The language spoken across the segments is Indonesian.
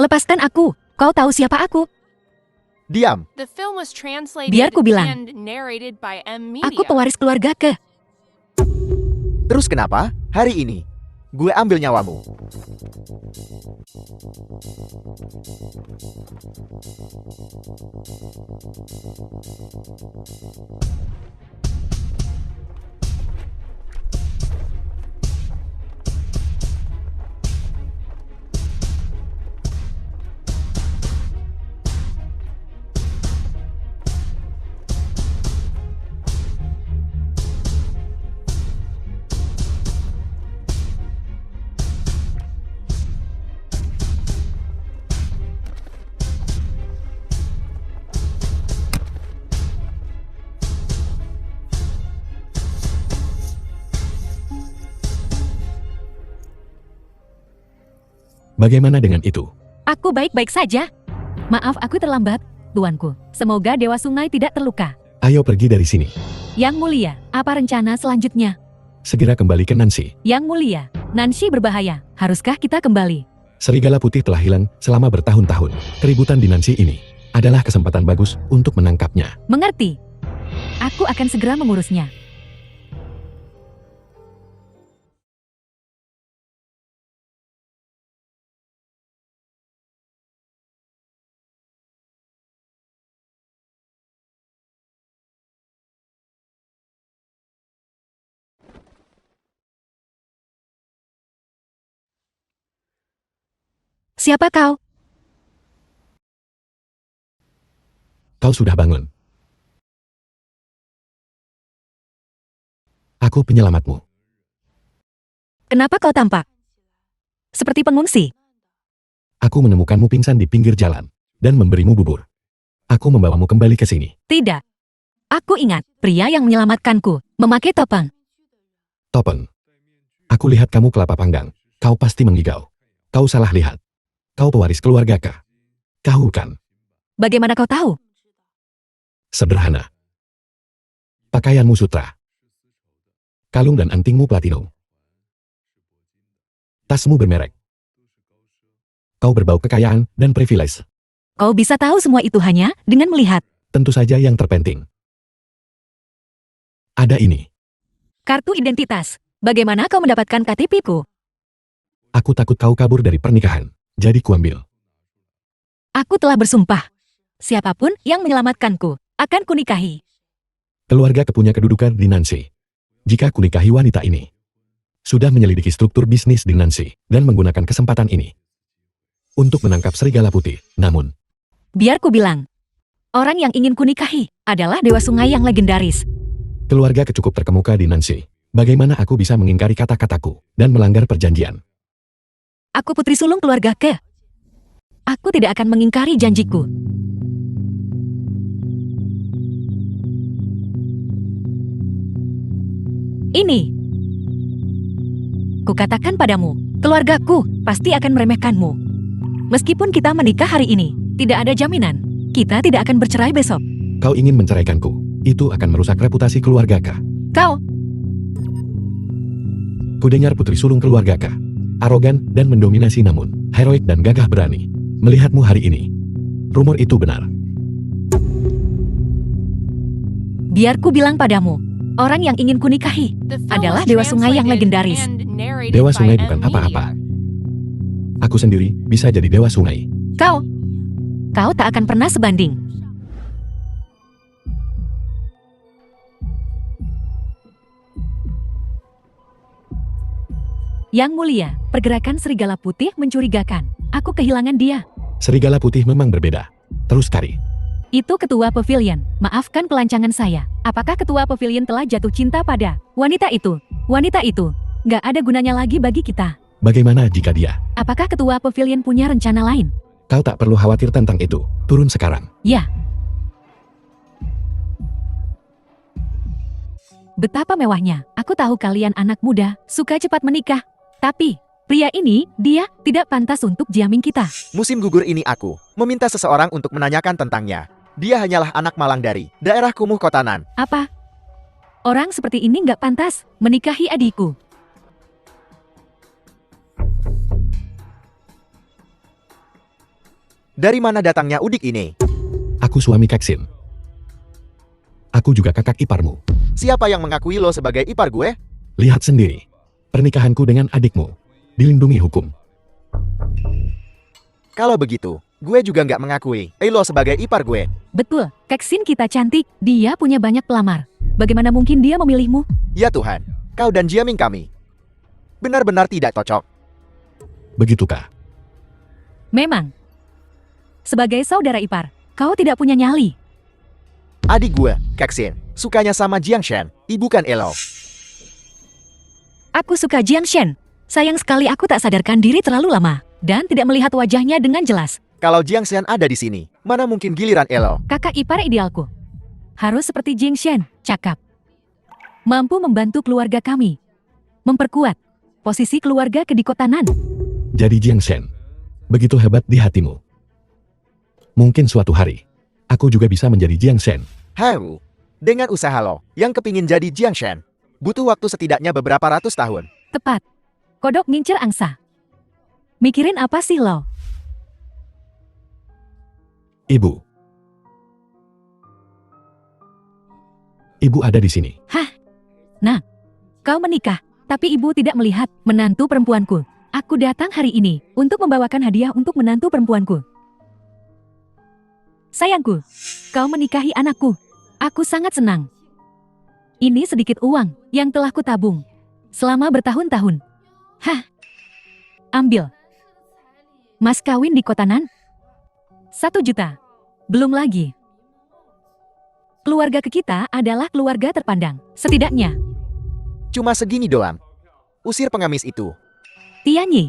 Lepaskan aku. Kau tahu siapa aku? Diam. Biar ku bilang. Aku pewaris keluarga Ke. Terus kenapa? Hari ini, gue ambil nyawamu. Bagaimana dengan itu? Aku baik-baik saja. Maaf aku terlambat, tuanku. Semoga Dewa Sungai tidak terluka. Ayo pergi dari sini. Yang Mulia, apa rencana selanjutnya? Segera kembali ke Nancy. Yang Mulia, Nancy berbahaya. Haruskah kita kembali? Serigala putih telah hilang selama bertahun-tahun. Keributan di Nancy ini adalah kesempatan bagus untuk menangkapnya. Mengerti? Aku akan segera mengurusnya. Siapa kau? Kau sudah bangun. Aku penyelamatmu. Kenapa kau tampak seperti pengungsi? Aku menemukanmu pingsan di pinggir jalan dan memberimu bubur. Aku membawamu kembali ke sini. Tidak. Aku ingat, pria yang menyelamatkanku, memakai topeng. Topeng. Aku lihat kamu kelapa panggang. Kau pasti mengigau. Kau salah lihat. Kau pewaris keluarga kah? Kau bukan. Bagaimana kau tahu? Sederhana. Pakaianmu sutra. Kalung dan antingmu platinum. Tasmu bermerek. Kau berbau kekayaan dan privilege. Kau bisa tahu semua itu hanya dengan melihat. Tentu saja yang terpenting. Ada ini. Kartu identitas. Bagaimana kau mendapatkan KTP-ku? Aku takut kau kabur dari pernikahan. Jadi kuambil. Aku telah bersumpah. Siapapun yang menyelamatkanku, akan kunikahi. Keluarga kepunya kedudukan di Nancy. Jika kunikahi wanita ini. Sudah menyelidiki struktur bisnis di Nancy, dan menggunakan kesempatan ini. Untuk menangkap serigala putih, namun. Biar ku bilang. Orang yang ingin kunikahi, adalah Dewa Sungai yang legendaris. Keluarga kecukup terkemuka di Nancy. Bagaimana aku bisa mengingkari kata-kataku, dan melanggar perjanjian? Aku putri sulung keluarga Ke. Aku tidak akan mengingkari janjiku. Ini. Kukatakan padamu, keluargaku pasti akan meremehkanmu. Meskipun kita menikah hari ini, tidak ada jaminan. Kita tidak akan bercerai besok. Kau ingin menceraikanku. Itu akan merusak reputasi keluarga kah? Kau. Kudengar putri sulung keluarga kah? Arogan dan mendominasi namun heroik dan gagah berani. Melihatmu hari ini. Rumor itu benar. Biar ku bilang padamu, orang yang ingin kunikahi adalah Dewa Sungai yang legendaris. Dewa Sungai bukan apa-apa. Aku sendiri bisa jadi Dewa Sungai. Kau tak akan pernah sebanding. Yang Mulia, pergerakan serigala putih mencurigakan. Aku kehilangan dia. Serigala putih memang berbeda. Terus Kari. Itu ketua pavilion. Maafkan pelancangan saya. Apakah ketua pavilion telah jatuh cinta pada wanita itu? Wanita itu gak ada gunanya lagi bagi kita. Bagaimana jika dia? Apakah ketua pavilion punya rencana lain? Kau tak perlu khawatir tentang itu. Turun sekarang. Ya. Betapa mewahnya. Aku tahu kalian anak muda, suka cepat menikah. Tapi, pria ini, dia tidak pantas untuk jamin kita. Musim gugur ini aku meminta seseorang untuk menanyakan tentangnya. Dia hanyalah anak malang dari daerah kumuh Kotanan. Apa? Orang seperti ini nggak pantas menikahi adikku. Dari mana datangnya udik ini? Aku suami Keksin. Aku juga kakak iparmu. Siapa yang mengakui lo sebagai ipar gue? Lihat sendiri. Pernikahanku dengan adikmu. Dilindungi hukum. Kalau begitu, gue juga nggak mengakui lo sebagai ipar gue. Betul, Keksin kita cantik. Dia punya banyak pelamar. Bagaimana mungkin dia memilihmu? Ya Tuhan, kau dan Jiaming kami benar-benar tidak cocok. Begitukah? Memang. Sebagai saudara ipar, kau tidak punya nyali. Adik gue, Keksin, sukanya sama Jiang Shen, bukan Elo. Aku suka Jiang Shen. Sayang sekali aku tak sadarkan diri terlalu lama dan tidak melihat wajahnya dengan jelas. Kalau Jiang Shen ada di sini, mana mungkin giliran Elo? Kakak ipar idealku. Harus seperti Jiang Shen, cakap. Mampu membantu keluarga kami. Memperkuat posisi keluarga kedikotanan. Jadi Jiang Shen. Begitu hebat di hatimu. Mungkin suatu hari, aku juga bisa menjadi Jiang Shen. Hau, dengan usaha lo yang kepingin jadi Jiang Shen, butuh waktu setidaknya beberapa ratus tahun. Tepat. Kodok ngincer angsa. Mikirin apa sih lo? Ibu. Ibu ada di sini. Hah? Nah, kau menikah, tapi ibu tidak melihat menantu perempuanku. Aku datang hari ini untuk membawakan hadiah untuk menantu perempuanku. Sayangku, kau menikahi anakku. Aku sangat senang. Ini sedikit uang yang telah kutabung selama bertahun-tahun. Hah? Ambil. Mas kawin di Kotanan? 1 juta. Belum lagi. Keluarga kita adalah keluarga terpandang. Setidaknya. Cuma segini doang. Usir pengemis itu. Tianyi.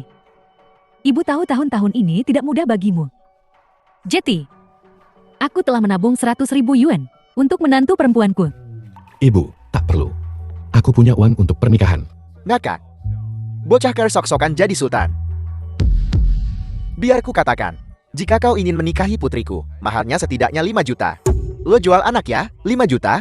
Ibu tahu tahun-tahun ini tidak mudah bagimu. Jeti. Aku telah menabung 100.000 yuan untuk menantu perempuanku. Ibu, tak perlu. Aku punya uang untuk pernikahan. Ngakak. Bocah kersok-sokan jadi sultan. Biar ku katakan, jika kau ingin menikahi putriku, maharnya setidaknya 5 juta. Lo jual anak ya, 5 juta?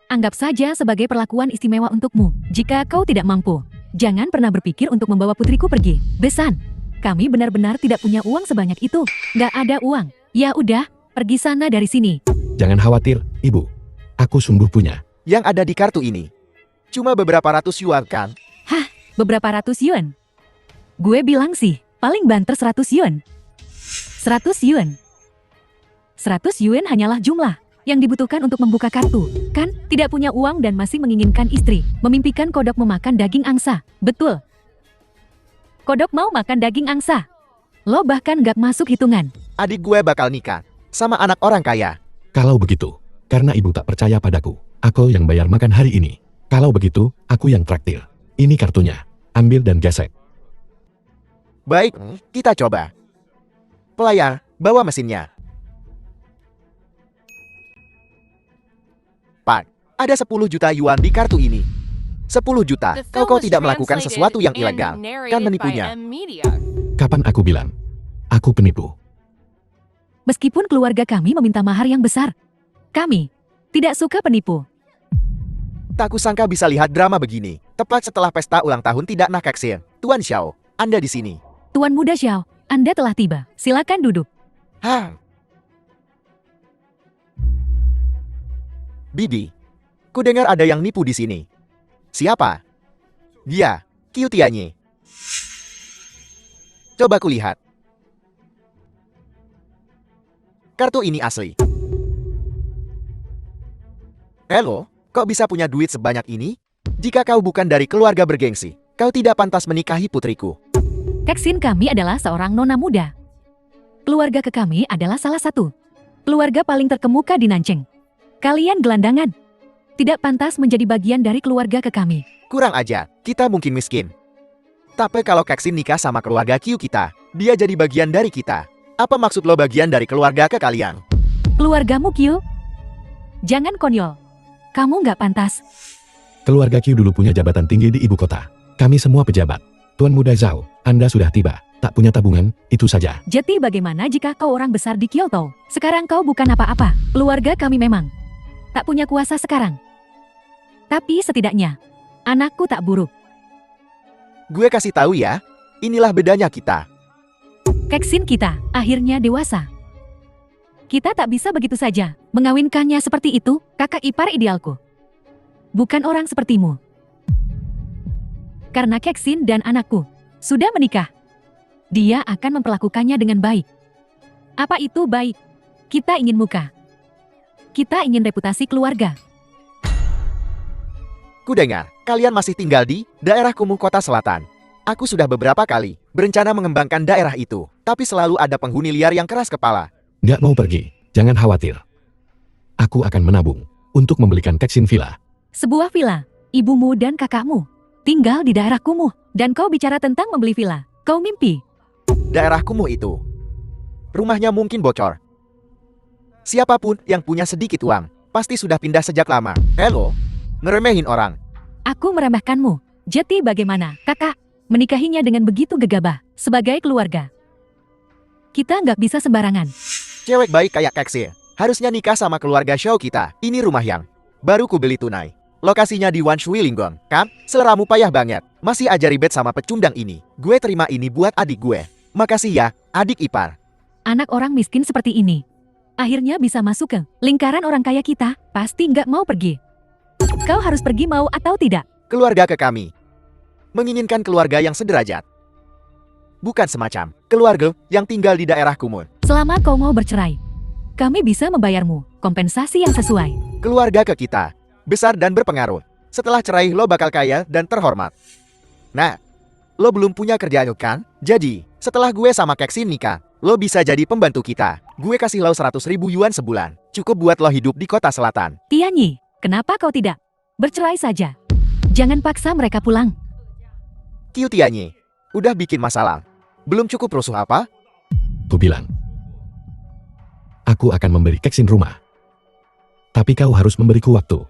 Anggap saja sebagai perlakuan istimewa untukmu. Jika kau tidak mampu, jangan pernah berpikir untuk membawa putriku pergi. Besan, kami benar-benar tidak punya uang sebanyak itu. Nggak ada uang. Ya udah, pergi sana dari sini. Jangan khawatir, Ibu. Aku sungguh punya. Yang ada di kartu ini cuma beberapa ratus yuan kan? Hah, beberapa ratus yuan? Gue bilang sih, paling banter 100 yuan. 100 yuan. 100 yuan hanyalah jumlah yang dibutuhkan untuk membuka kartu. Kan, tidak punya uang dan masih menginginkan istri. Memimpikan kodok memakan daging angsa. Betul. Kodok mau makan daging angsa. Lo bahkan gak masuk hitungan. Adik gue bakal nikah sama anak orang kaya. Kalau begitu, karena Ibu tak percaya padaku, aku yang bayar makan hari ini. Kalau begitu, aku yang traktir. Ini kartunya. Ambil dan gesek. Baik, kita coba. Pelayar, bawa mesinnya. Pak, ada 10 juta yuan di kartu ini. 10 juta, kau tidak melakukan sesuatu yang ilegal, kan menipunya. Kapan aku bilang? Aku penipu. Meskipun keluarga kami meminta mahar yang besar, kami tidak suka penipu. Tak kusangka bisa lihat drama begini. Tepat setelah pesta ulang tahun tidak nak Keksin. Tuan Xiao, Anda di sini. Tuan Muda Xiao, Anda telah tiba. Silakan duduk. Hah? Bibi, ku dengar ada yang nipu di sini. Siapa? Dia, Qiu Tianyi. Coba ku lihat. Kartu ini asli. Halo, kok bisa punya duit sebanyak ini? Jika kau bukan dari keluarga bergengsi, kau tidak pantas menikahi putriku. Keksin kami adalah seorang nona muda. Keluarga ke kami adalah salah satu keluarga paling terkemuka di Nanjing. Kalian gelandangan. Tidak pantas menjadi bagian dari keluarga ke kami. Kurang aja, kita mungkin miskin. Tapi kalau Keksin nikah sama keluarga Qiu kita, dia jadi bagian dari kita. Apa maksud lo bagian dari keluarga ke kalian? Keluargamu Qiu? Jangan konyol. Kamu nggak pantas. Keluarga Qiu dulu punya jabatan tinggi di ibu kota. Kami semua pejabat. Tuan Muda Zhao, Anda sudah tiba. Tak punya tabungan, itu saja. Jadi bagaimana jika kau orang besar di Kyoto? Sekarang kau bukan apa-apa. Keluarga kami memang tak punya kuasa sekarang. Tapi setidaknya, anakku tak buruk. Gue kasih tahu ya, inilah bedanya kita. Keksin kita akhirnya dewasa. Kita tak bisa begitu saja mengawinkannya seperti itu, kakak ipar idealku. Bukan orang sepertimu. Karena Keksin dan anakku sudah menikah, dia akan memperlakukannya dengan baik. Apa itu baik? Kita ingin muka. Kita ingin reputasi keluarga. Kudengar, kalian masih tinggal di daerah Kumuh Kota Selatan. Aku sudah beberapa kali berencana mengembangkan daerah itu, tapi selalu ada penghuni liar yang keras kepala. Nggak mau pergi, jangan khawatir. Aku akan menabung untuk membelikan Keksin villa. Sebuah villa, ibumu dan kakakmu tinggal di daerah kumuh, dan kau bicara tentang membeli villa. Kau mimpi. Daerah Kumuh itu, rumahnya mungkin bocor. Siapapun yang punya sedikit uang, pasti sudah pindah sejak lama. Hello, ngeremehin orang. Aku meremehkanmu. Jadi bagaimana, kakak? Menikahinya dengan begitu gegabah, sebagai keluarga. Kita nggak bisa sembarangan. Cewek baik kayak Keksin harusnya nikah sama keluarga show kita. Ini rumah yang baru ku beli tunai. Lokasinya di Wanshuilingong, kan? Seleramu payah banget. Masih aja ribet sama pecundang ini. Gue terima ini buat adik gue. Makasih ya, adik ipar. Anak orang miskin seperti ini akhirnya bisa masuk ke lingkaran orang kaya kita, pasti nggak mau pergi. Kau harus pergi mau atau tidak. Keluarga ke kami menginginkan keluarga yang sederajat. Bukan semacam keluarga yang tinggal di daerah Kumuh. Selama kau mau bercerai, kami bisa membayarmu kompensasi yang sesuai. Keluarga ke kita besar dan berpengaruh. Setelah cerai lo bakal kaya dan terhormat. Nah, lo belum punya kerjaan kan? Jadi, setelah gue sama Keksin nikah, lo bisa jadi pembantu kita. Gue kasih lo 100.000 yuan sebulan. Cukup buat lo hidup di kota selatan. Tianyi, kenapa kau tidak bercerai saja? Jangan paksa mereka pulang. Kiu Tianyi, udah bikin masalah. Belum cukup rusuh apa? Ku bilang, aku akan memberi Keksin rumah. Tapi kau harus memberiku waktu.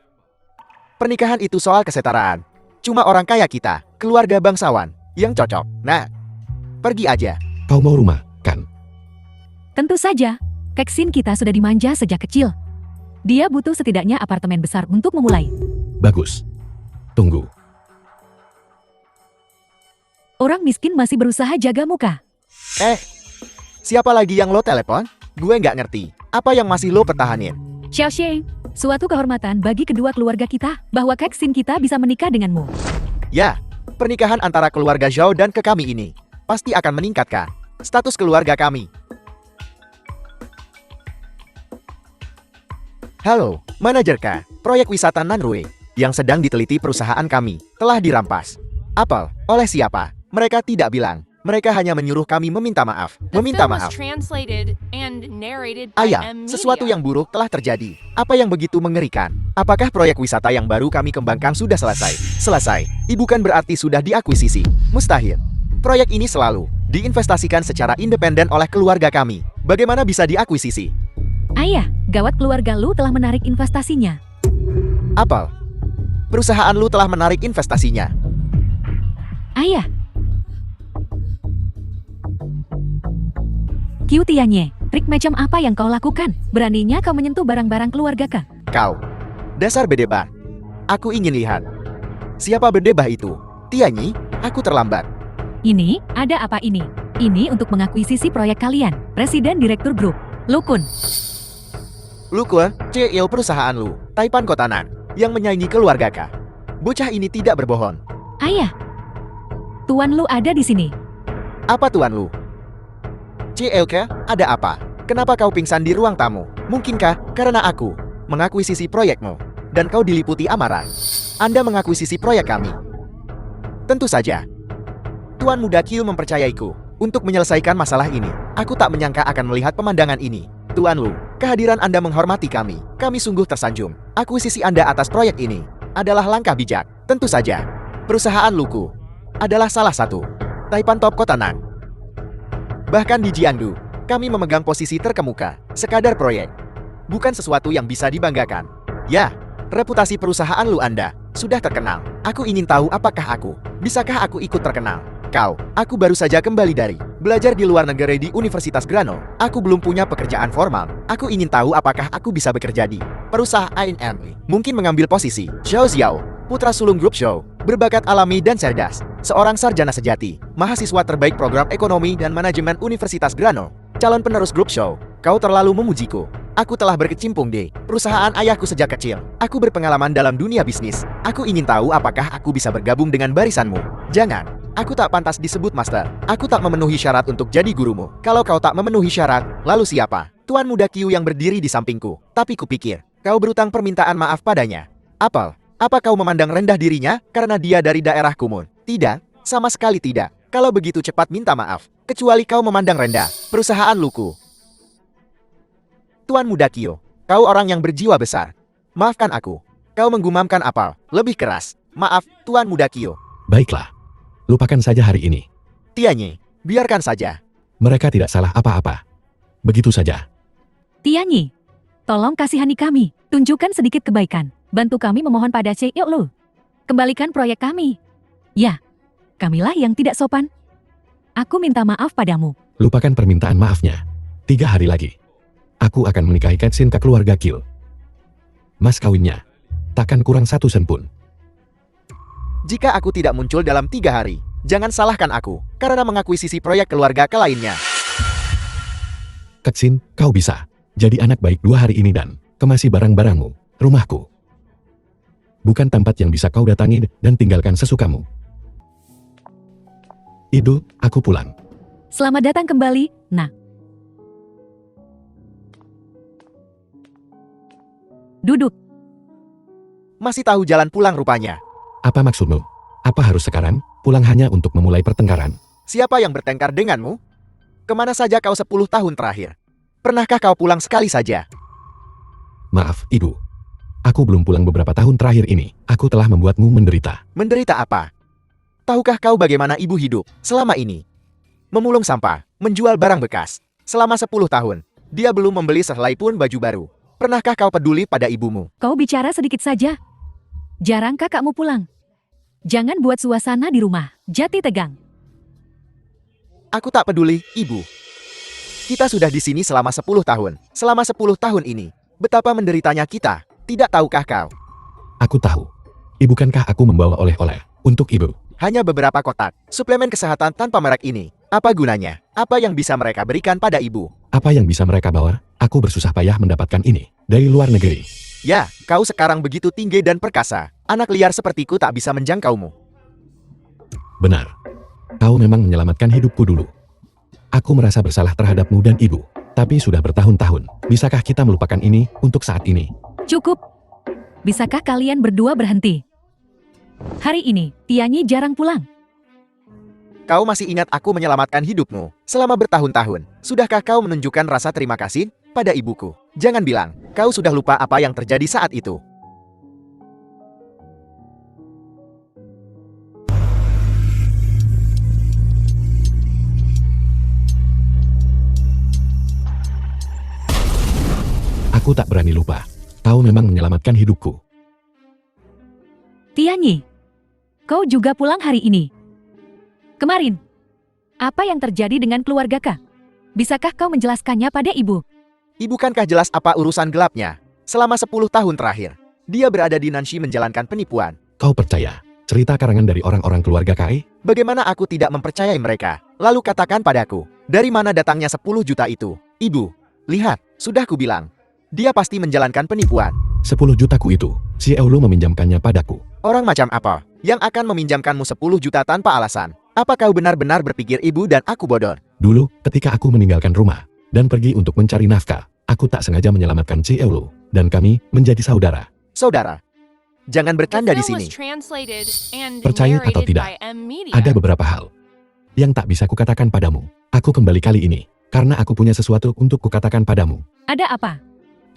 Pernikahan itu soal kesetaraan. Cuma orang kaya kita, keluarga bangsawan, yang cocok. Nah, pergi aja. Kau mau rumah, kan? Tentu saja, Keksin kita sudah dimanja sejak kecil. Dia butuh setidaknya apartemen besar untuk memulai. Bagus. Tunggu. Orang miskin masih berusaha jaga muka. Siapa lagi yang lo telepon? Gue nggak ngerti. Apa yang masih lo pertahanin? Xiao Xie, suatu kehormatan bagi kedua keluarga kita bahwa Keksin kita bisa menikah denganmu. Ya, pernikahan antara keluarga Zhao dan ke kami ini pasti akan meningkatkan status keluarga kami. Halo, manajer K, proyek wisata Nanrui yang sedang diteliti perusahaan kami telah dirampas. Apel, oleh siapa? Mereka tidak bilang. Mereka hanya menyuruh kami meminta maaf. Meminta maaf. Ayah, sesuatu yang buruk telah terjadi. Apa yang begitu mengerikan? Apakah proyek wisata yang baru kami kembangkan sudah selesai? Selesai. Bukan berarti sudah diakuisisi. Mustahil. Proyek ini selalu diinvestasikan secara independen oleh keluarga kami. Bagaimana bisa diakuisisi? Ayah, gawat keluarga lu telah menarik investasinya. Apel, perusahaan lu telah menarik investasinya. Ayah. Kiu Tianyi, trik macam apa yang kau lakukan? Beraninya kau menyentuh barang-barang keluarga kah? Kau, dasar bedebah. Aku ingin lihat. Siapa bedebah itu? Tianyi, aku terlambat. Ini, ada apa ini? Ini untuk mengakuisisi proyek kalian. Presiden Direktur Grup, Lu Kun. Lu Kun, CEO perusahaan lu, Taipan Kotanan, yang menyaingi keluarga kah? Bocah ini tidak berbohong. Ayah, tuan lu ada di sini. Apa tuan lu? CLK, ada apa? Kenapa kau pingsan di ruang tamu? Mungkinkah karena aku mengakuisisi proyekmu dan kau diliputi amarah? Anda mengakuisisi proyek kami. Tentu saja. Tuan Muda Q mempercayaiku untuk menyelesaikan masalah ini. Aku tak menyangka akan melihat pemandangan ini. Tuan Lu, kehadiran Anda menghormati kami. Kami sungguh tersanjung. Akuisisi Anda atas proyek ini adalah langkah bijak. Tentu saja. Perusahaan Luku adalah salah satu Taipan Top Kotanan. Bahkan di Jiangdu, kami memegang posisi terkemuka. Sekadar proyek, bukan sesuatu yang bisa dibanggakan. Ya, reputasi perusahaan lu Anda sudah terkenal. Aku ingin tahu bisakah aku ikut terkenal? Aku baru saja kembali dari belajar di luar negeri di Universitas Grano. Aku belum punya pekerjaan formal. Aku ingin tahu apakah aku bisa bekerja di perusahaan ini. Mungkin mengambil posisi Zhao Xiao, putra sulung grup Zhao, berbakat alami dan cerdas. Seorang sarjana sejati, mahasiswa terbaik program ekonomi dan manajemen Universitas Grano, calon penerus grup show. Kau terlalu memujiku. Aku telah berkecimpung di perusahaan ayahku sejak kecil. Aku berpengalaman dalam dunia bisnis. Aku ingin tahu apakah aku bisa bergabung dengan barisanmu. Jangan. Aku tak pantas disebut master. Aku tak memenuhi syarat untuk jadi gurumu. Kalau kau tak memenuhi syarat, lalu siapa? Tuan muda Qiu yang berdiri di sampingku. Tapi kupikir, kau berutang permintaan maaf padanya. Apel, apa kau memandang rendah dirinya karena dia dari daerah Kumun? Tidak, sama sekali tidak. Kalau begitu cepat minta maaf, kecuali kau memandang rendah perusahaan luku. Tuan muda Qiu, kau orang yang berjiwa besar. Maafkan aku. Kau menggumamkan Apel lebih keras. Maaf, Tuan muda Qiu. Baiklah. Lupakan saja hari ini. Tianyi, biarkan saja. Mereka tidak salah apa-apa. Begitu saja. Tianyi, tolong kasihani kami. Tunjukkan sedikit kebaikan. Bantu kami memohon pada CEO Lu. Kembalikan proyek kami. Ya, kamilah yang tidak sopan. Aku minta maaf padamu. Lupakan permintaan maafnya. 3 hari lagi. Aku akan menikahi Katsin ke keluarga Kil. Mas kawinnya. Takkan kurang 1 sen pun. Jika aku tidak muncul dalam 3 hari, jangan salahkan aku karena mengakuisisi proyek keluarga ke lainnya. Katsin, kau bisa jadi anak baik 2 hari ini dan kemasi barang-barangmu, rumahku. Bukan tempat yang bisa kau datangi dan tinggalkan sesukamu. Idul, aku pulang. Selamat datang kembali, Nak. Duduk. Masih tahu jalan pulang rupanya. Apa maksudmu? Apa harus sekarang pulang hanya untuk memulai pertengkaran? Siapa yang bertengkar denganmu? Kemana saja kau 10 tahun terakhir? Pernahkah kau pulang sekali saja? Maaf, Ibu. Aku belum pulang beberapa tahun terakhir ini. Aku telah membuatmu menderita. Menderita apa? Tahukah kau bagaimana ibu hidup selama ini? Memulung sampah, menjual barang bekas. Selama 10 tahun, dia belum membeli sehelai pun baju baru. Pernahkah kau peduli pada ibumu? Kau bicara sedikit saja. Jarangkah kamu pulang? Jangan buat suasana di rumah jadi tegang. Aku tak peduli, Ibu. Kita sudah di sini selama 10 tahun. Selama 10 tahun ini, betapa menderitanya kita. Tidak tahukah kau? Aku tahu. Bukankah aku membawa oleh-oleh untuk Ibu? Hanya beberapa kotak suplemen kesehatan tanpa merek ini. Apa gunanya? Apa yang bisa mereka berikan pada Ibu? Apa yang bisa mereka bawa? Aku bersusah payah mendapatkan ini dari luar negeri. Ya, kau sekarang begitu tinggi dan perkasa. Anak liar sepertiku tak bisa menjangkaumu. Benar. Kau memang menyelamatkan hidupku dulu. Aku merasa bersalah terhadapmu dan Ibu. Tapi sudah bertahun-tahun. Bisakah kita melupakan ini untuk saat ini? Cukup. Bisakah kalian berdua berhenti? Hari ini, Tianyi jarang pulang. Kau masih ingat aku menyelamatkan hidupmu selama bertahun-tahun. Sudahkah kau menunjukkan rasa terima kasih pada ibuku? Jangan bilang, kau sudah lupa apa yang terjadi saat itu. Aku tak berani lupa. Kau memang menyelamatkan hidupku. Tianyi, kau juga pulang hari ini. Kemarin, apa yang terjadi dengan keluarga Kak? Bisakah kau menjelaskannya pada ibu? Bukankah jelas apa urusan gelapnya? Selama 10 tahun terakhir, dia berada di Nanshi menjalankan penipuan. Kau percaya cerita karangan dari orang-orang keluarga Kai? Bagaimana aku tidak mempercayai mereka? Lalu katakan padaku, dari mana datangnya 10 juta itu? Ibu, lihat, sudah kubilang. Dia pasti menjalankan penipuan. 10 jutaku itu, si Eulu meminjamkannya padaku. Orang macam apa yang akan meminjamkanmu 10 juta tanpa alasan? Apa kau benar-benar berpikir ibu dan aku bodoh? Dulu, ketika aku meninggalkan rumah dan pergi untuk mencari nafkah, aku tak sengaja menyelamatkan si Eulu, dan kami menjadi saudara. Saudara, jangan bercanda di sini. Percaya atau tidak, ada beberapa hal yang tak bisa kukatakan padamu. Aku kembali kali ini karena aku punya sesuatu untuk kukatakan padamu. Ada apa?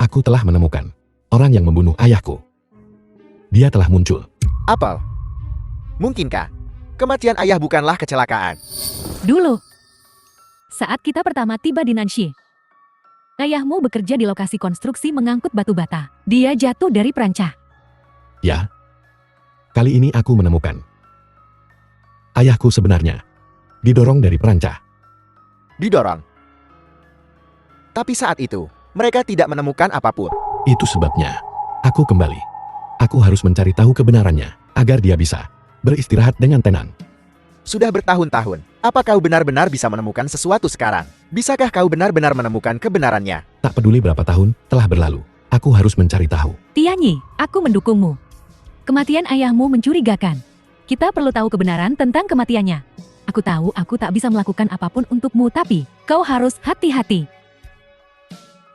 Aku telah menemukan orang yang membunuh ayahku. Dia telah muncul. Apel, mungkinkah kematian ayah bukanlah kecelakaan? Dulu, saat kita pertama tiba di Nanshi, ayahmu bekerja di lokasi konstruksi mengangkut batu bata. Dia jatuh dari perancah. Ya, kali ini aku menemukan ayahku sebenarnya didorong dari perancah. Didorong. Tapi saat itu, mereka tidak menemukan apapun. Itu sebabnya aku kembali. Aku harus mencari tahu kebenarannya agar dia bisa beristirahat dengan tenang. Sudah bertahun-tahun, apa kau benar-benar bisa menemukan sesuatu sekarang? Bisakah kau benar-benar menemukan kebenarannya? Tak peduli berapa tahun telah berlalu, aku harus mencari tahu. Tianyi, aku mendukungmu. Kematian ayahmu mencurigakan. Kita perlu tahu kebenaran tentang kematiannya. Aku tahu aku tak bisa melakukan apapun untukmu, tapi kau harus hati-hati.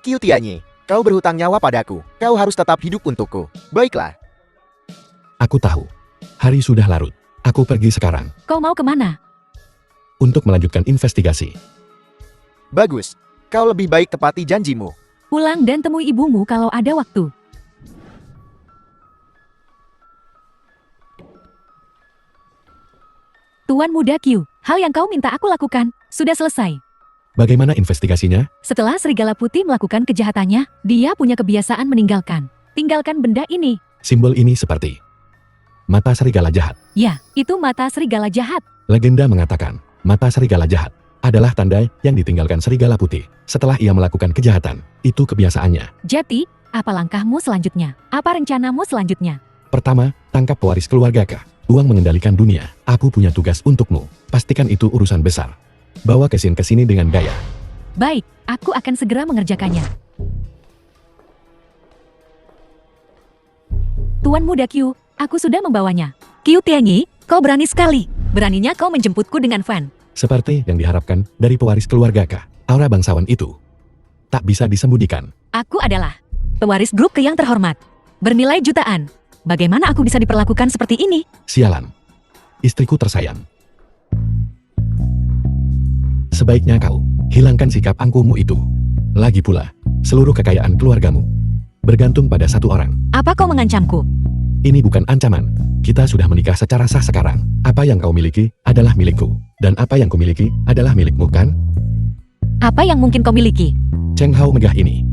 Qiu Tianyi, kau berhutang nyawa padaku. Kau harus tetap hidup untukku. Baiklah. Aku tahu. Hari sudah larut. Aku pergi sekarang Kau mau kemana? untuk melanjutkan investigasi. Bagus. Kau lebih baik tepati janjimu. Pulang dan temui ibumu kalau ada waktu. Tuan Muda Q, hal yang kau minta aku lakukan, sudah selesai. Bagaimana investigasinya? Setelah Serigala Putih melakukan kejahatannya, dia punya kebiasaan tinggalkan benda ini. Simbol ini seperti mata serigala jahat. Ya, itu mata serigala jahat. Legenda mengatakan, mata serigala jahat adalah tanda yang ditinggalkan serigala putih setelah ia melakukan kejahatan. Itu kebiasaannya. Jadi, apa langkahmu selanjutnya? Apa rencanamu selanjutnya? Pertama, tangkap pewaris keluarga K. Uang mengendalikan dunia. Aku punya tugas untukmu. Pastikan itu urusan besar. Bawa Kesin ke sini dengan gaya. Baik, aku akan segera mengerjakannya. Tuan Muda Q, aku sudah membawanya. Q Tianyi, kau berani sekali. Beraninya kau menjemputku dengan van. Seperti yang diharapkan dari pewaris keluarga K. Aura bangsawan itu tak bisa disembunyikan. Aku adalah pewaris grup Ke yang terhormat. Bernilai jutaan. Bagaimana aku bisa diperlakukan seperti ini? Sialan. Istriku tersayang. Sebaiknya kau hilangkan sikap angkuhmu itu. Lagi pula, seluruh kekayaan keluargamu bergantung pada satu orang. Apa kau mengancamku? Ini bukan ancaman. Kita sudah menikah secara sah sekarang. Apa yang kau miliki adalah milikku. Dan apa yang kumiliki adalah milikmu, kan? Apa yang mungkin kau miliki? Cheng Hao megah ini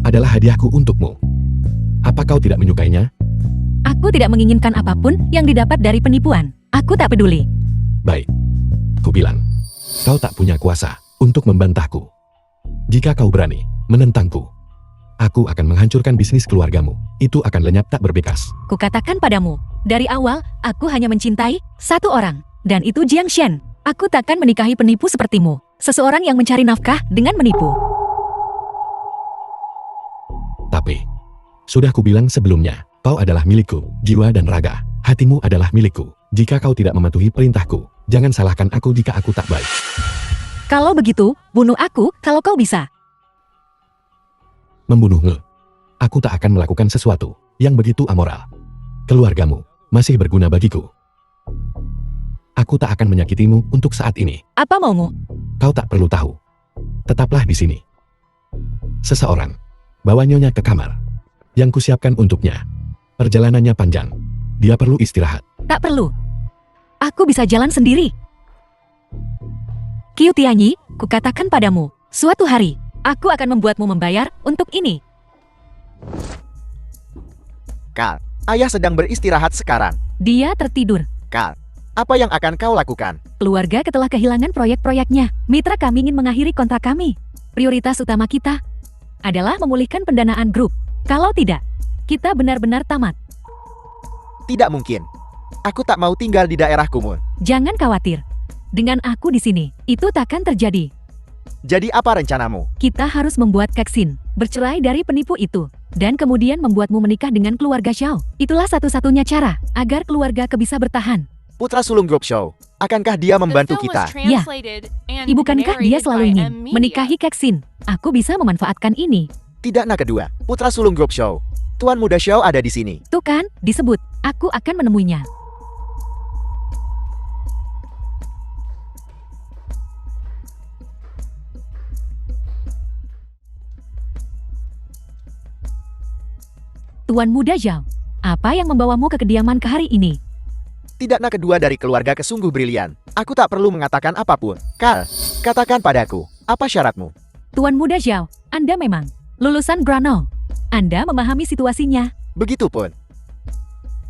adalah hadiahku untukmu. Apa kau tidak menyukainya? Aku tidak menginginkan apapun yang didapat dari penipuan. Aku tak peduli. Baik. Ku bilang, kau tak punya kuasa untuk membantahku. Jika kau berani menentangku, aku akan menghancurkan bisnis keluargamu. Itu akan lenyap tak berbekas. Kukatakan padamu, dari awal aku hanya mencintai satu orang, dan itu Jiang Shen. Aku takkan menikahi penipu sepertimu, seseorang yang mencari nafkah dengan menipu. Tapi, sudah kubilang sebelumnya, kau adalah milikku, jiwa dan raga. Hatimu adalah milikku. Jika kau tidak mematuhi perintahku, jangan salahkan aku jika aku tak baik. Kalau begitu, bunuh aku kalau kau bisa. Membunuhmu. Aku tak akan melakukan sesuatu yang begitu amoral. Keluargamu masih berguna bagiku. Aku tak akan menyakitimu untuk saat ini. Apa maumu? Kau tak perlu tahu. Tetaplah di sini. Seseorang bawa nyonya ke kamar yang kusiapkan untuknya. Perjalanannya panjang. Dia perlu istirahat. Tak perlu. Aku bisa jalan sendiri. Qiu Tianyi, kukatakan padamu, suatu hari, aku akan membuatmu membayar untuk ini. Kal, ayah sedang beristirahat sekarang. Dia tertidur. Kal, apa yang akan kau lakukan? Keluarga telah kehilangan proyek-proyeknya. Mitra kami ingin mengakhiri kontrak kami. Prioritas utama kita adalah memulihkan pendanaan grup. Kalau tidak, kita benar-benar tamat. Tidak mungkin. Aku tak mau tinggal di daerah kumuh. Jangan khawatir. Dengan aku di sini, itu takkan terjadi. Jadi apa rencanamu? Kita harus membuat Kexin bercerai dari penipu itu, dan kemudian membuatmu menikah dengan keluarga Xiao. Itulah satu-satunya cara agar keluarga Ke bisa bertahan. Putra sulung grup show. Akankah dia membantu kita? Ya. Ibukankah dia selalu ingin menikahi Kexin? Aku bisa memanfaatkan ini. Tidak nak kedua. Putra sulung grup show. Tuan muda show ada di sini. Tuh kan, disebut. Aku akan menemuinya. Tuan Muda Zhao, apa yang membawamu ke kediaman Ke hari ini? Tidak nak kedua dari keluarga Ke sungguh brilian. Aku tak perlu mengatakan apapun. Kal, katakan padaku, apa syaratmu? Tuan Muda Zhao, Anda memang lulusan Grano. Anda memahami situasinya. Begitupun.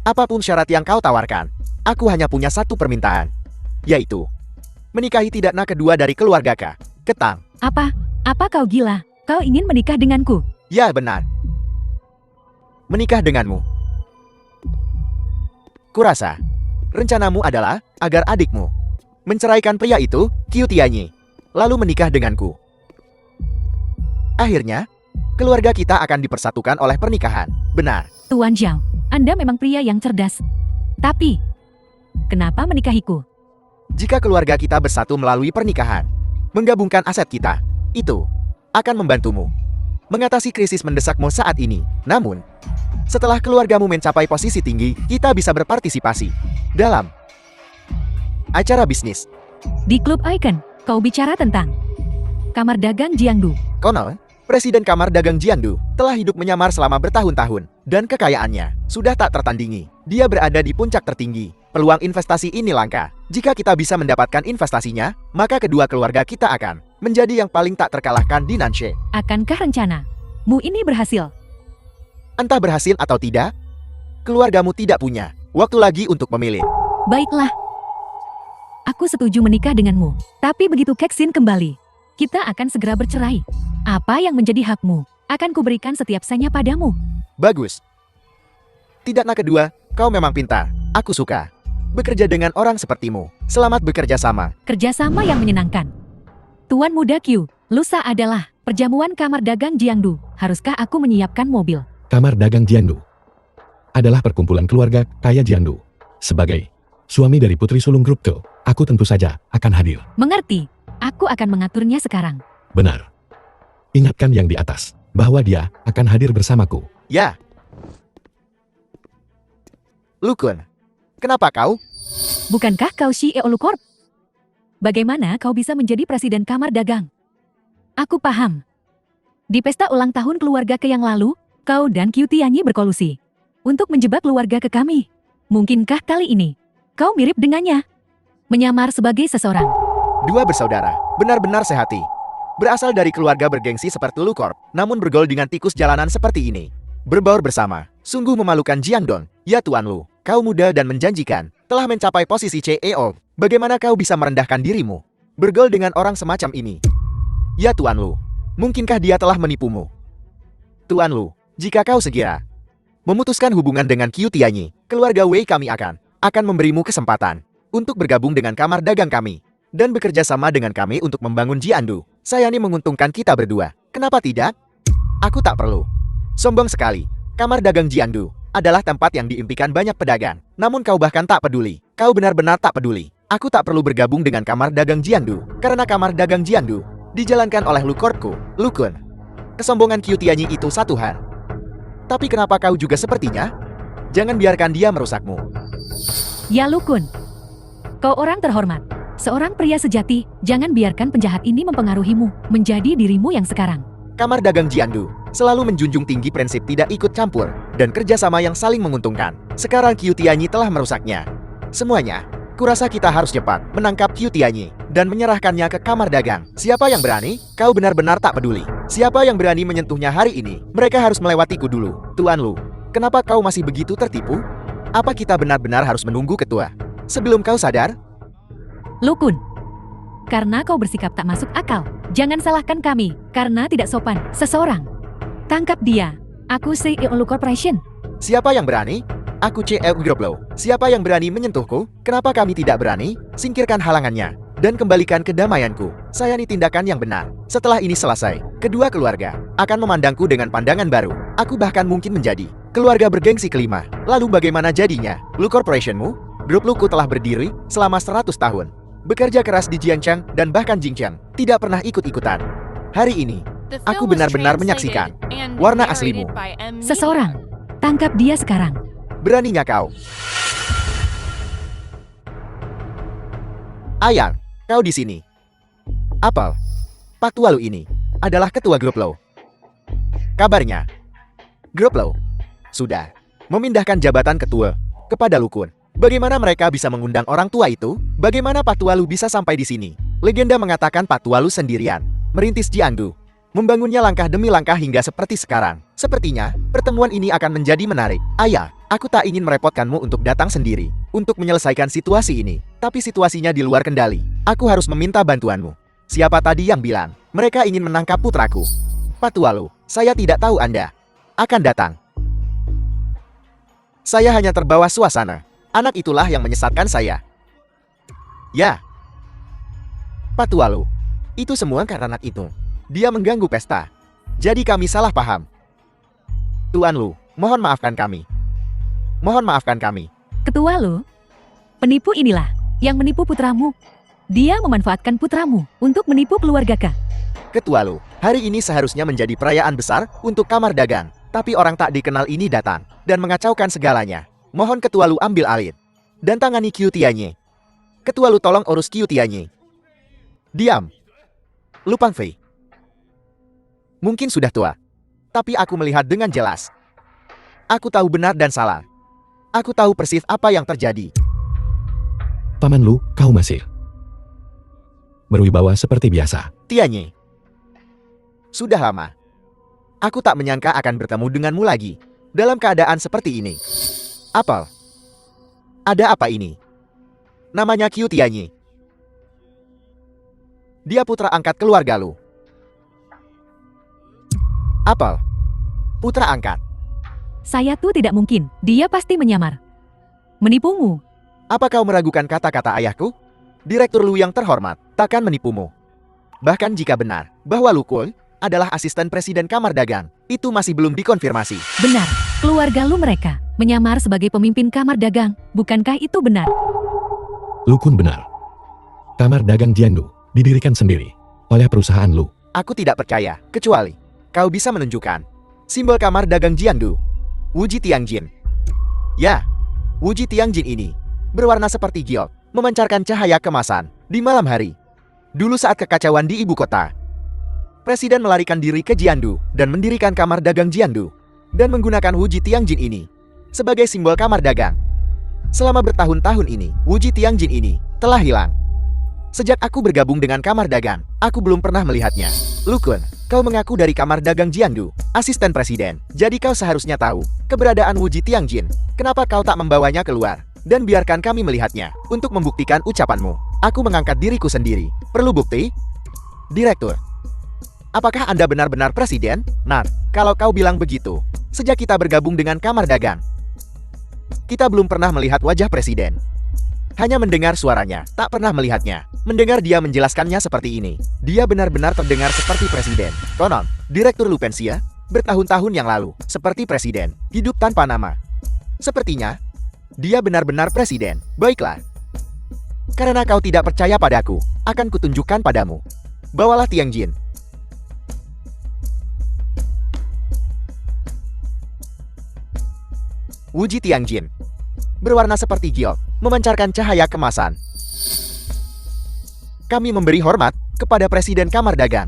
Apapun syarat yang kau tawarkan, aku hanya punya satu permintaan. Yaitu, menikahi tidak nak kedua dari keluarga K. Ketang. Apa? Apa kau gila? Kau ingin menikah denganku? Ya benar. Menikah denganmu. Kurasa, Rencanamu adalah agar adikmu menceraikan pria itu, Qiu Tianyi, lalu menikah denganku. Akhirnya, keluarga kita akan dipersatukan oleh pernikahan. Benar. Tuan Zhao, Anda memang pria yang cerdas. Tapi, kenapa menikahiku? Jika keluarga kita bersatu melalui pernikahan, menggabungkan aset kita, itu akan membantumu mengatasi krisis mendesakmu saat ini. Namun, setelah keluargamu mencapai posisi tinggi, kita bisa berpartisipasi dalam acara bisnis. Di Klub Icon, kau bicara tentang Kamar Dagang Jiangdu. Konon, Presiden Kamar Dagang Jiangdu telah hidup menyamar selama bertahun-tahun, dan kekayaannya sudah tak tertandingi. Dia berada di puncak tertinggi. Peluang investasi ini langka. Jika kita bisa mendapatkan investasinya, maka kedua keluarga kita akan menjadi yang paling tak terkalahkan di Nanshe. Akankah rencanamu ini berhasil? Entah berhasil atau tidak, keluargamu tidak punya waktu lagi untuk memilih. Baiklah. Aku setuju menikah denganmu. Tapi begitu Kexin kembali, kita akan segera bercerai. Apa yang menjadi hakmu, akan kuberikan setiap senya padamu. Bagus. Tidak nak kedua, kau memang pintar. Aku suka bekerja dengan orang sepertimu. Selamat bekerja sama. Kerjasama yang menyenangkan. Tuan Muda Q, lusa adalah perjamuan Kamar Dagang Jiangdu. Haruskah aku menyiapkan mobil? Kamar Dagang Jiangdu adalah perkumpulan keluarga kaya Jiangdu. Sebagai suami dari Putri Sulung Grup Ke, aku tentu saja akan hadir. Mengerti? Aku akan mengaturnya sekarang. Benar. Ingatkan yang di atas, bahwa dia akan hadir bersamaku. Ya. Lukun, kenapa kau? Bukankah kau CEO Lucorp? Bagaimana kau bisa menjadi presiden Kamar Dagang? Aku paham. Di pesta ulang tahun keluarga Ke yang lalu, kau dan Qiu Tianyi berkolusi untuk menjebak keluarga Ke kami. Mungkinkah kali ini kau mirip dengannya? Menyamar sebagai seseorang. Dua bersaudara, benar-benar sehati. Berasal dari keluarga bergengsi seperti Lucorp, namun bergaul dengan tikus jalanan seperti ini. Berbaur bersama, sungguh memalukan Jiangdong. Ya Tuan Lu, kau muda dan menjanjikan, telah mencapai posisi CEO. Bagaimana kau bisa merendahkan dirimu? Bergaul dengan orang semacam ini. Ya Tuan Lu, mungkinkah dia telah menipumu? Tuan Lu, jika kau segera memutuskan hubungan dengan Qiu Tianyi, keluarga Wei kami akan memberimu kesempatan untuk bergabung dengan kamar dagang kami dan bekerja sama dengan kami untuk membangun Jiangdu. Saya ini menguntungkan kita berdua. Kenapa tidak? Aku tak perlu sombong sekali. Kamar dagang Jiangdu adalah tempat yang diimpikan banyak pedagang. Namun kau bahkan tak peduli. Kau benar-benar tak peduli. Aku tak perlu bergabung dengan kamar dagang Jiangdu karena kamar dagang Jiangdu dijalankan oleh Lucorpku. Lukun, kesombongan Qiu Tianyi itu satu hal. Tapi kenapa kau juga sepertinya? Jangan biarkan dia merusakmu. Ya Lukun, kau orang terhormat. Seorang pria sejati, jangan biarkan penjahat ini mempengaruhimu menjadi dirimu yang sekarang. Kamar dagang Jiangdu selalu menjunjung tinggi prinsip tidak ikut campur dan kerjasama yang saling menguntungkan. Sekarang Qiu Tianyi telah merusaknya. Semuanya, kurasa kita harus cepat menangkap Qiu Tianyi dan menyerahkannya ke kamar dagang. Siapa yang berani? Kau benar-benar tak peduli. Siapa yang berani menyentuhnya hari ini? Mereka harus melewatiku dulu. Tuan Lu, kenapa kau masih begitu tertipu? Apa kita benar-benar harus menunggu ketua sebelum kau sadar? Lukun, karena kau bersikap tak masuk akal. Jangan salahkan kami, karena tidak sopan. Seseorang, tangkap dia. Aku CEO Lu Corporation. Siapa yang berani? Aku CEO Groblo. Siapa yang berani menyentuhku? Kenapa kami tidak berani? Singkirkan halangannya dan kembalikan kedamaianku. Saya ini tindakan yang benar. Setelah ini selesai, kedua keluarga akan memandangku dengan pandangan baru. Aku bahkan mungkin menjadi keluarga bergengsi kelima. Lalu bagaimana jadinya? Lu Corporationmu? Grup Luku telah berdiri selama 100 tahun. Bekerja keras di Jiangcheng dan bahkan Jingcheng, tidak pernah ikut-ikutan. Hari ini, aku benar-benar menyaksikan warna aslimu. Seseorang, tangkap dia sekarang. Beraninya kau? Ayang, kau di sini. Apel, Pak Tualu ini adalah ketua grup Lo. Kabarnya, grup Lo sudah memindahkan jabatan ketua kepada Lukun. Bagaimana mereka bisa mengundang orang tua itu? Bagaimana Pak Tualu bisa sampai di sini? Legenda mengatakan Pak Tualu sendirian merintis Jiangdu, membangunnya langkah demi langkah hingga seperti sekarang. Sepertinya, pertemuan ini akan menjadi menarik. Ayah, aku tak ingin merepotkanmu untuk datang sendiri untuk menyelesaikan situasi ini. Tapi situasinya di luar kendali. Aku harus meminta bantuanmu. Siapa tadi yang bilang mereka ingin menangkap putraku? Pak Tualu, saya tidak tahu Anda akan datang. Saya hanya terbawa suasana. Anak itulah yang menyesatkan saya. Ya. Pak Tualu, itu semua karena anak itu. Dia mengganggu pesta. Jadi kami salah paham. Tuan Lu, mohon maafkan kami. Mohon maafkan kami. Ketua Lu, penipu inilah yang menipu putramu. Dia memanfaatkan putramu untuk menipu keluarga Ka. Ketua Lu, hari ini seharusnya menjadi perayaan besar untuk Kamar Dagang. Tapi orang tak dikenal ini datang dan mengacaukan segalanya. Mohon Ketua Lu ambil alih dan tangani Qiu Tianye. Ketua Lu tolong urus Qiu Tianye. Diam. Lu Pang Fei. Mungkin sudah tua, tapi aku melihat dengan jelas. Aku tahu benar dan salah. Aku tahu persis apa yang terjadi. Paman Lu, kau masih berwibawa seperti biasa. Tianye. Sudah lama. Aku tak menyangka akan bertemu denganmu lagi dalam keadaan seperti ini. Apel. Ada apa ini? Namanya Qiu Tianye. Dia putra angkat keluarga Lu. Apel. Putra angkat. Saya tuh tidak mungkin. Dia pasti menyamar. Menipumu. Apa kau meragukan kata-kata ayahku? Direktur Lu yang terhormat takkan menipumu. Bahkan jika benar bahwa Lu Kun adalah asisten presiden Kamar Dagang, itu masih belum dikonfirmasi. Benar, keluarga Lu mereka menyamar sebagai pemimpin Kamar Dagang. Bukankah itu benar? Lu Kun benar. Kamar Dagang Jiangdu didirikan sendiri oleh perusahaan Lu. Aku tidak percaya, kecuali kau bisa menunjukkan simbol Kamar Dagang Jiangdu, Wuji Tiangjin. Ya, Wuji Tiangjin ini berwarna seperti giok, memancarkan cahaya kemasan di malam hari. Dulu saat kekacauan di ibu kota, Presiden melarikan diri ke Jiangdu dan mendirikan Kamar Dagang Jiangdu dan menggunakan Wuji Tiangjin ini sebagai simbol Kamar Dagang. Selama bertahun-tahun ini, Wuji Tiangjin ini telah hilang. Sejak aku bergabung dengan Kamar Dagang, aku belum pernah melihatnya. Lu Kun, kau mengaku dari Kamar Dagang Jiangdu, asisten presiden. Jadi kau seharusnya tahu keberadaan Wuji Tiangjin. Kenapa kau tak membawanya keluar dan biarkan kami melihatnya untuk membuktikan ucapanmu? Aku mengangkat diriku sendiri. Perlu bukti? Direktur, apakah Anda benar-benar presiden? Nah, kalau kau bilang begitu, sejak kita bergabung dengan Kamar Dagang, kita belum pernah melihat wajah presiden. Hanya mendengar suaranya, tak pernah melihatnya. Mendengar dia menjelaskannya seperti ini, dia benar-benar terdengar seperti presiden. Konon, Direktur Lu Pensia bertahun-tahun yang lalu, seperti presiden, hidup tanpa nama. Sepertinya, dia benar-benar presiden. Baiklah. Karena kau tidak percaya padaku, akan kutunjukkan padamu. Bawalah Tiangjin. Wuji Tiangjin berwarna seperti giok, memancarkan cahaya kemasan. Kami memberi hormat kepada Presiden Kamar Dagang.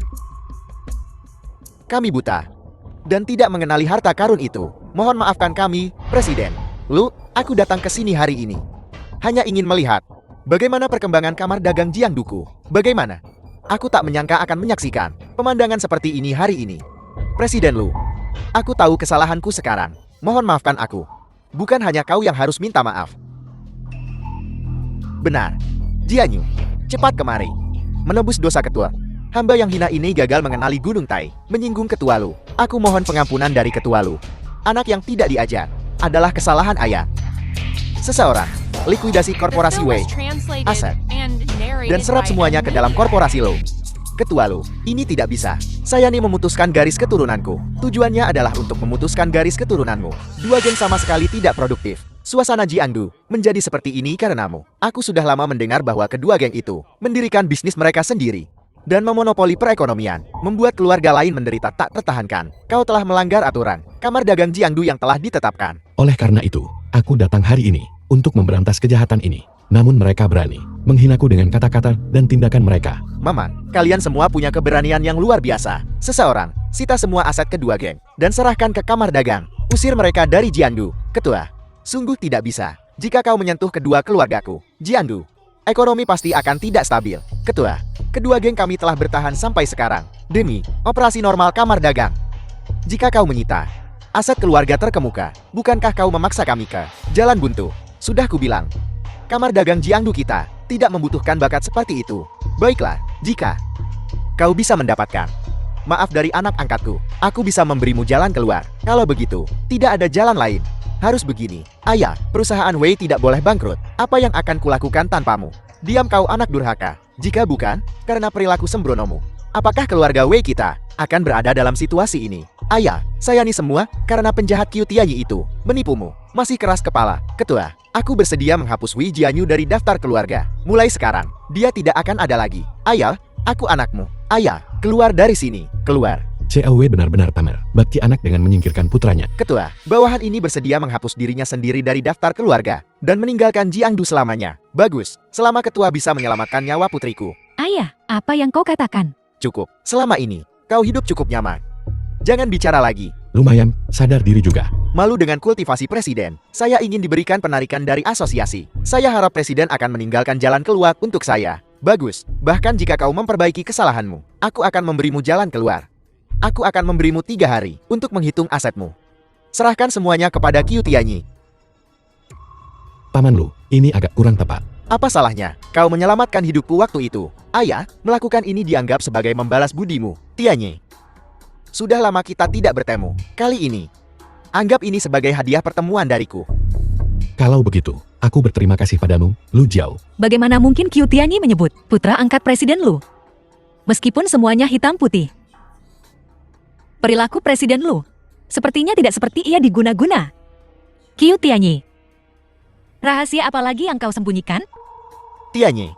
Kami buta dan tidak mengenali harta karun itu. Mohon maafkan kami, Presiden. Lu, aku datang ke sini hari ini hanya ingin melihat bagaimana perkembangan Kamar Dagang Jiangduku. Bagaimana? Aku tak menyangka akan menyaksikan pemandangan seperti ini hari ini. Presiden Lu, aku tahu kesalahanku sekarang. Mohon maafkan aku. Bukan hanya kau yang harus minta maaf. Benar. Jianyu, cepat kemari. Menebus dosa ketua. Hamba yang hina ini gagal mengenali Gunung Tai, menyinggung ketua Lu. Aku mohon pengampunan dari ketua Lu. Anak yang tidak diajar adalah kesalahan ayah. Seseorang likuidasi korporasi Wei, aset, dan serap semuanya ke dalam korporasi Lu. Ketua Lu, ini tidak bisa. Saya nih memutuskan garis keturunanku. Tujuannya adalah untuk memutuskan garis keturunanmu. Dua geng sama sekali tidak produktif. Suasana Jiangdu menjadi seperti ini karenamu. Aku sudah lama mendengar bahwa kedua geng itu mendirikan bisnis mereka sendiri dan memonopoli perekonomian, membuat keluarga lain menderita tak tertahankan. Kau telah melanggar aturan Kamar Dagang Jiangdu yang telah ditetapkan. Oleh karena itu, aku datang hari ini untuk memberantas kejahatan ini. Namun mereka berani menghinaku dengan kata-kata dan tindakan mereka. Maman, kalian semua punya keberanian yang luar biasa. Seseorang, sita semua aset kedua geng dan serahkan ke Kamar Dagang. Usir mereka dari Jiangdu. Ketua, sungguh tidak bisa. Jika kau menyentuh kedua keluargaku, Jiangdu, ekonomi pasti akan tidak stabil. Ketua, kedua geng kami telah bertahan sampai sekarang demi operasi normal Kamar Dagang. Jika kau menyita aset keluarga terkemuka, bukankah kau memaksa kami ke jalan buntu? Sudah kubilang, Kamar Dagang Jiangdu kita tidak membutuhkan bakat seperti itu. Baiklah, jika kau bisa mendapatkan maaf dari anak angkatku, aku bisa memberimu jalan keluar. Kalau begitu, tidak ada jalan lain Harus begini. Ayah, perusahaan Wei tidak boleh bangkrut. Apa yang akan kulakukan tanpamu? Diam kau anak durhaka. Jika bukan, karena perilaku sembronomu. Apakah keluarga Wei kita akan berada dalam situasi ini? Ayah, saya ini semua karena penjahat Qiu Tianyi itu menipumu. Masih keras kepala. Ketua, aku bersedia menghapus Wei Jianyu dari daftar keluarga. Mulai sekarang, dia tidak akan ada lagi. Ayah, aku anakmu. Ayah, keluar dari sini. Keluar. Xiao Wei benar-benar pamer bakti anak dengan menyingkirkan putranya. Ketua, bawahan ini bersedia menghapus dirinya sendiri dari daftar keluarga dan meninggalkan Jiangdu selamanya. Bagus, selama ketua bisa menyelamatkan nyawa putriku. Ayah, apa yang kau katakan? Cukup, selama ini, kau hidup cukup nyaman. Jangan bicara lagi. Lumayan, sadar diri juga. Malu dengan kultivasi presiden. Saya ingin diberikan penarikan dari asosiasi. Saya harap presiden akan meninggalkan jalan keluar untuk saya. Bagus, bahkan jika kau memperbaiki kesalahanmu, aku akan memberimu jalan keluar. Aku akan memberimu 3 hari untuk menghitung asetmu. Serahkan semuanya kepada Qiu Tianyi. Paman Lu, ini agak kurang tepat. Apa salahnya? Kau menyelamatkan hidupku waktu itu. Ayah, melakukan ini dianggap sebagai membalas budimu. Tianyi. Sudah lama kita tidak bertemu. Kali ini, anggap ini sebagai hadiah pertemuan dariku. Kalau begitu, aku berterima kasih padamu, Lu Jiao. Bagaimana mungkin Qiu Tianyi menyebut putra angkat Presiden Lu? Meskipun semuanya hitam putih. Perilaku Presiden Lu sepertinya tidak seperti ia diguna-guna. Qiu Tianyi, rahasia apa lagi yang kau sembunyikan? Tianyi.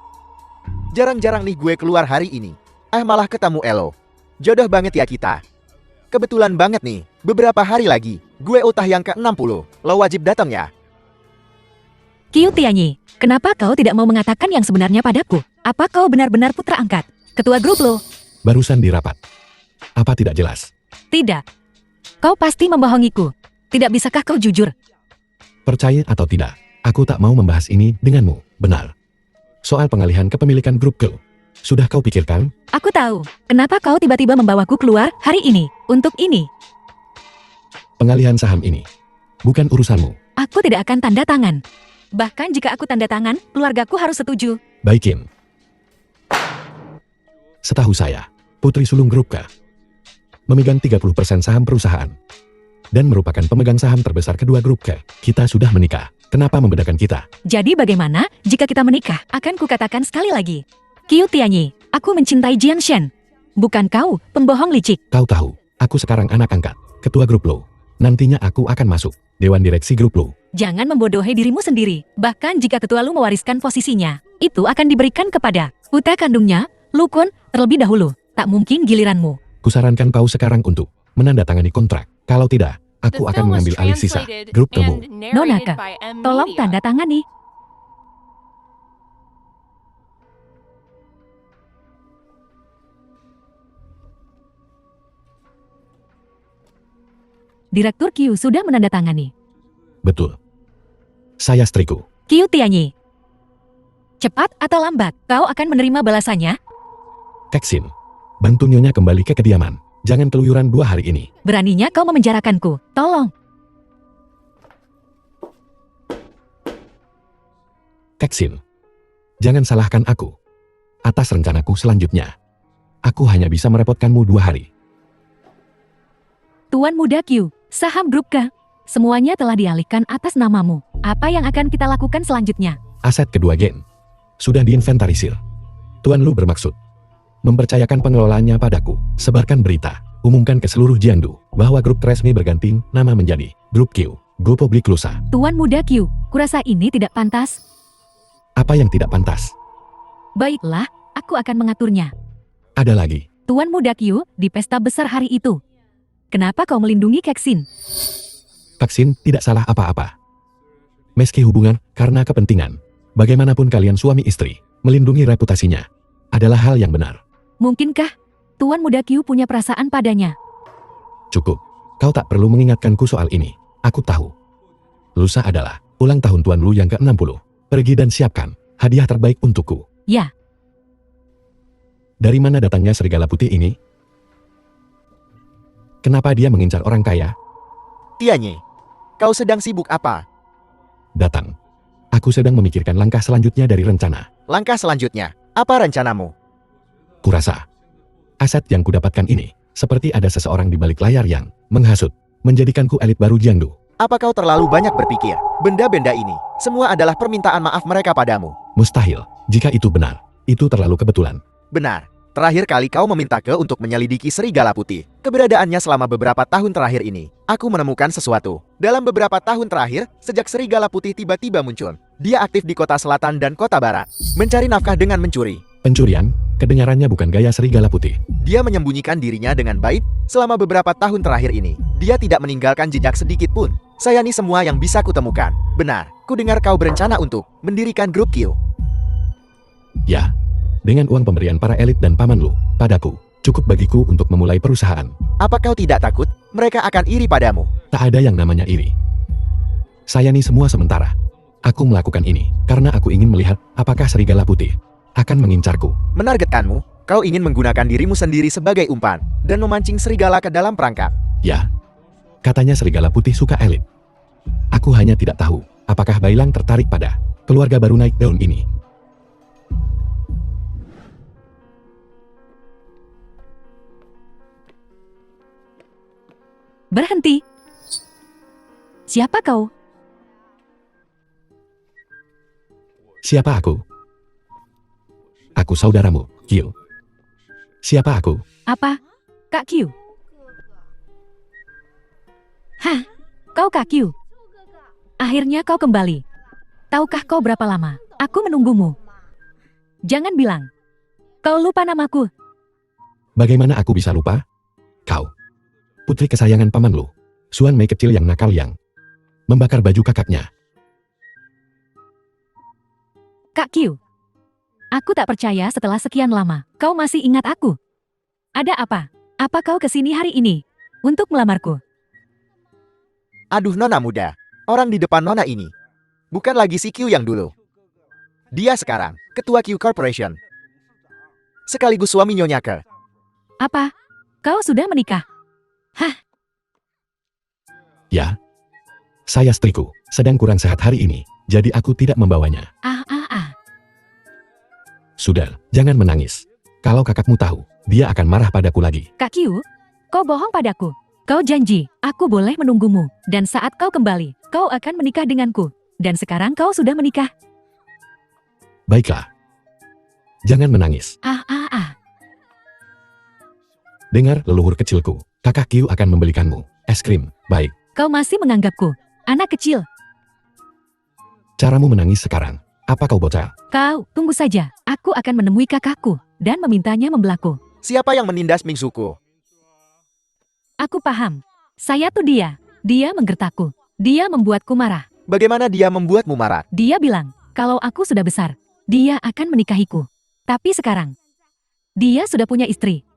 Jarang-jarang nih gue keluar hari ini. Malah ketemu Elo. Jodoh banget ya kita. Kebetulan banget nih, beberapa hari lagi, gue utah yang ke-60. Lo wajib datang ya. Qiu Tianyi, kenapa kau tidak mau mengatakan yang sebenarnya padaku? Apa kau benar-benar putra angkat ketua grup Lu? Barusan di rapat. Apa tidak jelas? Tidak. Kau pasti membohongiku. Tidak bisakah kau jujur? Percaya atau tidak, aku tak mau membahas ini denganmu, benar. Soal pengalihan kepemilikan grup Qiu, sudah kau pikirkan? Aku tahu, kenapa kau tiba-tiba membawaku keluar hari ini, untuk ini. Pengalihan saham ini, bukan urusanmu. Aku tidak akan tanda tangan. Bahkan jika aku tanda tangan, keluargaku harus setuju. Baikin. Setahu saya, putri sulung grup K memegang 30% saham perusahaan dan merupakan pemegang saham terbesar kedua grup K. Kita sudah menikah. Kenapa membedakan kita? Jadi bagaimana jika kita menikah? Akan kukatakan sekali lagi. Qiu Tianyi, aku mencintai Jiang Shen. Bukan kau, pembohong licik. Kau tahu, aku sekarang anak angkat, ketua grup Lo. Nantinya aku akan masuk dewan direksi grup Lo. Jangan membodohi dirimu sendiri. Bahkan jika ketua Lu mewariskan posisinya, itu akan diberikan kepada putra kandungnya, Lu Kun, terlebih dahulu. Tak mungkin giliranmu. Kusarankan kau sekarang untuk menandatangani kontrak. Kalau tidak, aku akan mengambil alih sisa grup kamu. Nonaka, tolong tanda tangani. Direktur Qiu sudah menandatangani. Betul. Saya setriku. Qiu Tianyi. Cepat atau lambat, kau akan menerima balasannya. Keksin, bantu Nyonya kembali ke kediaman. Jangan keluyuran 2 hari ini. Beraninya kau memenjarakanku. Tolong. Keksin, jangan salahkan aku atas rencanaku selanjutnya. Aku hanya bisa merepotkanmu 2 hari. Tuan Muda Qiu, saham grup K, semuanya telah dialihkan atas namamu. Apa yang akan kita lakukan selanjutnya? Aset kedua Gen sudah diinventarisir. Tuan Lu bermaksud mempercayakan pengelolaannya padaku. Sebarkan berita, umumkan ke seluruh Jiangdu bahwa grup resmi berganti nama menjadi Grup Qiu, Go Public Lusa. Tuan Muda Qiu, kurasa ini tidak pantas. Apa yang tidak pantas? Baiklah, aku akan mengaturnya. Ada lagi. Tuan Muda Qiu, di pesta besar hari itu, kenapa kau melindungi Keksin? Vaksin tidak salah apa-apa. Meski hubungan karena kepentingan, bagaimanapun kalian suami istri, melindungi reputasinya adalah hal yang benar. Mungkinkah Tuan Muda Qiu punya perasaan padanya? Cukup. Kau tak perlu mengingatkanku soal ini. Aku tahu. Lusa adalah ulang tahun Tuan Lu yang ke-60. Pergi dan siapkan hadiah terbaik untukku. Ya. Dari mana datangnya serigala putih ini? Kenapa dia mengincar orang kaya? Tianyi, kau sedang sibuk apa? Datang. Aku sedang memikirkan langkah selanjutnya dari rencana. Langkah selanjutnya, apa rencanamu? Kurasa, aset yang kudapatkan ini, seperti ada seseorang di balik layar yang menghasut, menjadikanku elit baru Jiangdu. Apa kau terlalu banyak berpikir? Benda-benda ini, semua adalah permintaan maaf mereka padamu. Mustahil. Jika itu benar, itu terlalu kebetulan. Benar. Terakhir kali kau meminta ke untuk menyelidiki serigala putih. Keberadaannya selama beberapa tahun terakhir ini. Aku menemukan sesuatu. Dalam beberapa tahun terakhir, sejak serigala putih tiba-tiba muncul, dia aktif di kota selatan dan kota barat. Mencari nafkah dengan mencuri. Pencurian, kedengarannya bukan gaya serigala putih. Dia menyembunyikan dirinya dengan baik selama beberapa tahun terakhir ini. Dia tidak meninggalkan jejak sedikit pun. Sayani semua yang bisa kutemukan. Benar, kudengar kau berencana untuk mendirikan grup Q. Ya. Dengan uang pemberian para elit dan paman lu, padaku, cukup bagiku untuk memulai perusahaan. Apa kau tidak takut? Mereka akan iri padamu. Tak ada yang namanya iri. Sayani semua sementara. Aku melakukan ini karena aku ingin melihat apakah serigala putih akan mengincarku. Menargetkanmu, kau ingin menggunakan dirimu sendiri sebagai umpan dan memancing serigala ke dalam perangkap. Ya. Katanya serigala putih suka elit. Aku hanya tidak tahu apakah Bailang tertarik pada keluarga baru naik daun ini. Berhenti. Siapa kau? Siapa aku? Aku saudaramu, Q. Siapa aku? Apa? Kak Q? Hah? Kau Kak Q? Akhirnya kau kembali. Tahukah kau berapa lama aku menunggumu? Jangan bilang kau lupa namaku. Bagaimana aku bisa lupa? Kau. Putri kesayangan paman lu. Suan Mei kecil yang nakal yang membakar baju kakaknya. Kak Q, aku tak percaya setelah sekian lama kau masih ingat aku. Ada apa? Apa kau kesini hari ini untuk melamarku? Aduh nona muda, orang di depan nona ini bukan lagi si Q yang dulu. Dia sekarang ketua Q Corporation. Sekaligus suami Nyonya Ke. Apa? Kau sudah menikah? Hah? Ya. Saya istriku sedang kurang sehat hari ini, jadi aku tidak membawanya. Sudah, jangan menangis. Kalau kakakmu tahu, dia akan marah padaku lagi. Kak Q, kau bohong padaku. Kau janji, aku boleh menunggumu. Dan saat kau kembali, kau akan menikah denganku. Dan sekarang kau sudah menikah. Baiklah. Jangan menangis. Dengar leluhur kecilku, kakak Q akan membelikanmu es krim. Baik. Kau masih menganggapku anak kecil. Caramu menangis sekarang. Apa kau bocah? Kau, tunggu saja. Aku akan menemui kakakku dan memintanya membelaku. Siapa yang menindas Mingsuku? Aku paham. Saya tuh dia. Dia menggertakku. Dia membuatku marah. Bagaimana dia membuatmu marah? Dia bilang, kalau aku sudah besar, dia akan menikahiku. Tapi sekarang, dia sudah punya istri.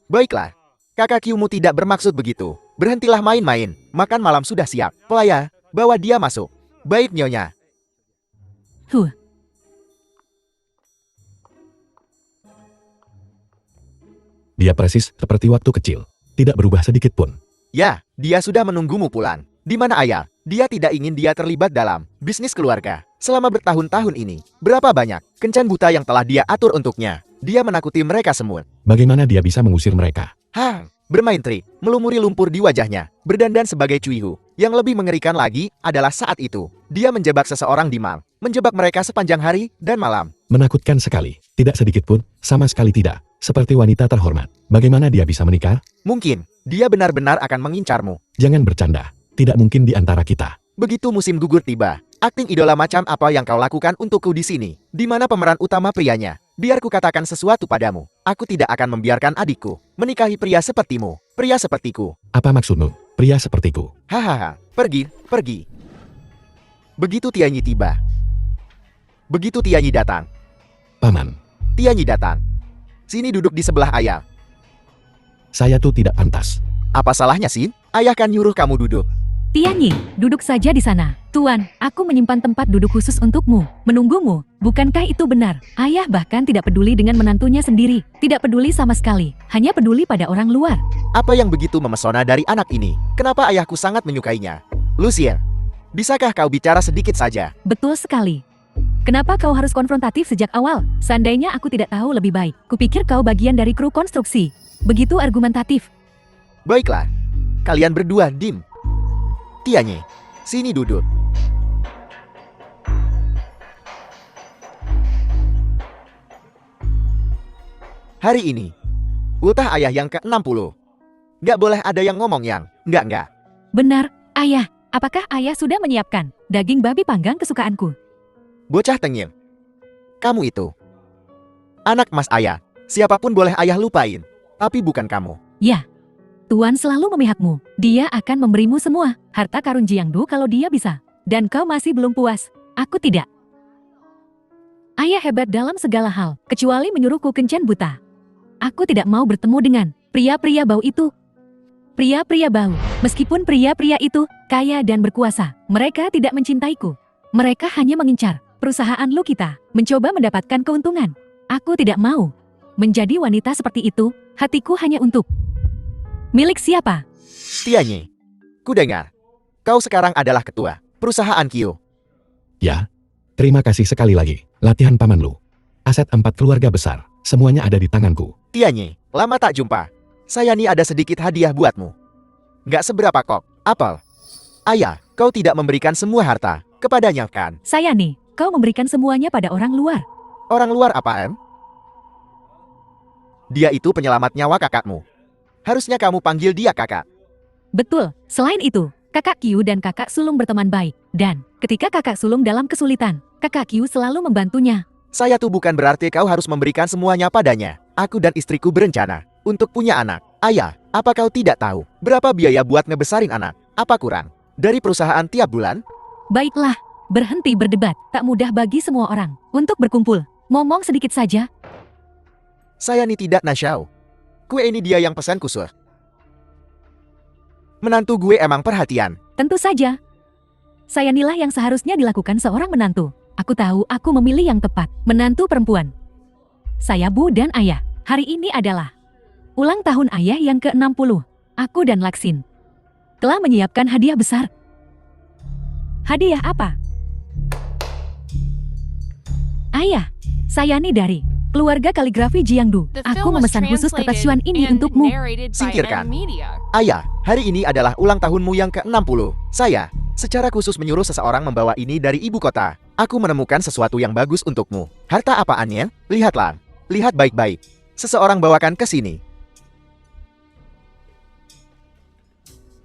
Baiklah, kakak Q-mu tidak bermaksud begitu. Berhentilah main-main, makan malam sudah siap. Pelaya, bawa dia masuk. Baik Nyonya. Dia persis seperti waktu kecil. Tidak berubah sedikit pun. Ya, dia sudah menunggumu pulang. Di mana ayah? Dia tidak ingin dia terlibat dalam bisnis keluarga. Selama bertahun-tahun ini, berapa banyak kencan buta yang telah dia atur untuknya. Dia menakuti mereka semua. Bagaimana dia bisa mengusir mereka? Bermain trik, melumuri lumpur di wajahnya, berdandan sebagai Cuihu. Yang lebih mengerikan lagi adalah saat itu, dia menjebak seseorang di mal, menjebak mereka sepanjang hari dan malam. Menakutkan sekali, tidak sedikit pun, sama sekali tidak. Seperti wanita terhormat. Bagaimana dia bisa menikah? Mungkin, dia benar-benar akan mengincarmu. Jangan bercanda, tidak mungkin di antara kita. Begitu musim gugur tiba, akting idola macam apa yang kau lakukan untukku di sini? Di mana pemeran utama prianya? Biar ku katakan sesuatu padamu. Aku tidak akan membiarkan adikku menikahi pria sepertimu, pria sepertiku. Apa maksudmu, pria sepertiku? Hahaha, pergi, pergi. Begitu Tianyi tiba. Begitu Tianyi datang. Paman, Tianyi datang. Sini duduk di sebelah ayah. saya tuh tidak pantas. Apa salahnya, Sin? Ayah kan nyuruh kamu duduk. Tianyi, duduk saja di sana. Tuan, aku menyimpan tempat duduk khusus untukmu, menunggumu. Bukankah itu benar? Ayah bahkan tidak peduli dengan menantunya sendiri. Tidak peduli sama sekali, hanya peduli pada orang luar. Apa yang begitu memesona dari anak ini? Kenapa ayahku sangat menyukainya? Lucien, bisakah kau bicara sedikit saja? Betul sekali. Kenapa kau harus konfrontatif sejak awal? Seandainya aku tidak tahu lebih baik, kupikir kau bagian dari kru konstruksi. Begitu argumentatif. Baiklah, kalian berdua dim. Tianyi, sini duduk. Hari ini, ultah ayah yang ke-60. Nggak boleh ada yang ngomong yang nggak. Benar, ayah. Apakah ayah sudah menyiapkan daging babi panggang kesukaanku? Bocah tengil. Kamu itu. Anak mas ayah. Siapapun boleh ayah lupain. Tapi bukan kamu. Ya, Tuan selalu memihakmu. Dia akan memberimu semua harta karun Jiangdu kalau dia bisa. Dan kau masih belum puas. Aku tidak. Ayah hebat dalam segala hal, kecuali menyuruhku kencan buta. Aku tidak mau bertemu dengan pria-pria bau itu. Pria-pria bau, meskipun pria-pria itu kaya dan berkuasa, mereka tidak mencintaiku. Mereka hanya mengincar perusahaan lu kita, mencoba mendapatkan keuntungan. Aku tidak mau menjadi wanita seperti itu. Hatiku hanya untuk milik siapa? Tianyi, ku dengar. Kau sekarang adalah ketua perusahaan Q. Ya, terima kasih sekali lagi. Latihan paman lu. Aset 4 keluarga besar, semuanya ada di tanganku. Tianyi, lama tak jumpa. Saya nih ada sedikit hadiah buatmu. Nggak seberapa kok, apel. Ayah, kau tidak memberikan semua harta kepadanya kan? Saya nih, kau memberikan semuanya pada orang luar. Orang luar apaan? Dia itu penyelamat nyawa kakakmu. Harusnya kamu panggil dia kakak. Betul, selain itu, kakak Q dan kakak sulung berteman baik. Dan, ketika kakak sulung dalam kesulitan, kakak Q selalu membantunya. Saya tuh bukan berarti kau harus memberikan semuanya padanya. Aku dan istriku berencana untuk punya anak. Ayah, apa kau tidak tahu berapa biaya buat ngebesarin anak? Apa kurang dari perusahaan tiap bulan? Baiklah, berhenti berdebat. Tak mudah bagi semua orang untuk berkumpul. Ngomong sedikit saja. Saya nih tidak nasyau. Kue ini dia yang pesan kusur. Menantu gue emang perhatian. Tentu saja. Saya inilah yang seharusnya dilakukan seorang menantu. Aku tahu aku memilih yang tepat. Menantu perempuan. Saya Bu dan Ayah. Hari ini adalah ulang tahun Ayah yang ke-60. Aku dan Laksin telah menyiapkan hadiah besar. Hadiah apa? Ayah, saya nih dari keluarga kaligrafi Jiangdu. Aku memesan khusus kertas Yuan ini untukmu. Singkirkan. Ayah, hari ini adalah ulang tahunmu yang ke-60. Saya secara khusus menyuruh seseorang membawa ini dari ibu kota. Aku menemukan sesuatu yang bagus untukmu. Harta apaannya? Lihatlah. Lihat baik-baik. Seseorang bawakan ke sini.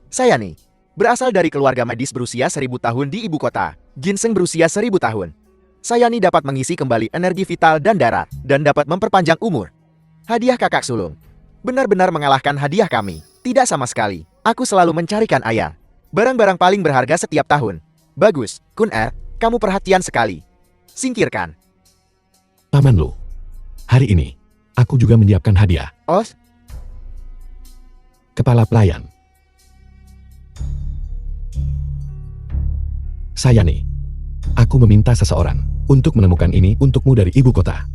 Saya nih, berasal dari keluarga medis berusia 1000 tahun di ibu kota. Ginseng berusia 1000 tahun. Saya nih dapat mengisi kembali energi vital dan darah, dan dapat memperpanjang umur. Hadiah kakak sulung. Benar-benar mengalahkan hadiah kami. Tidak sama sekali. Aku selalu mencarikan ayah. Barang-barang paling berharga setiap tahun. Bagus, Kun kamu perhatian sekali. Singkirkan. Paman lu. Hari ini, aku juga menyiapkan hadiah. Os, Kepala pelayan. Saya nih. Aku meminta seseorang untuk menemukan ini untukmu dari ibu kota.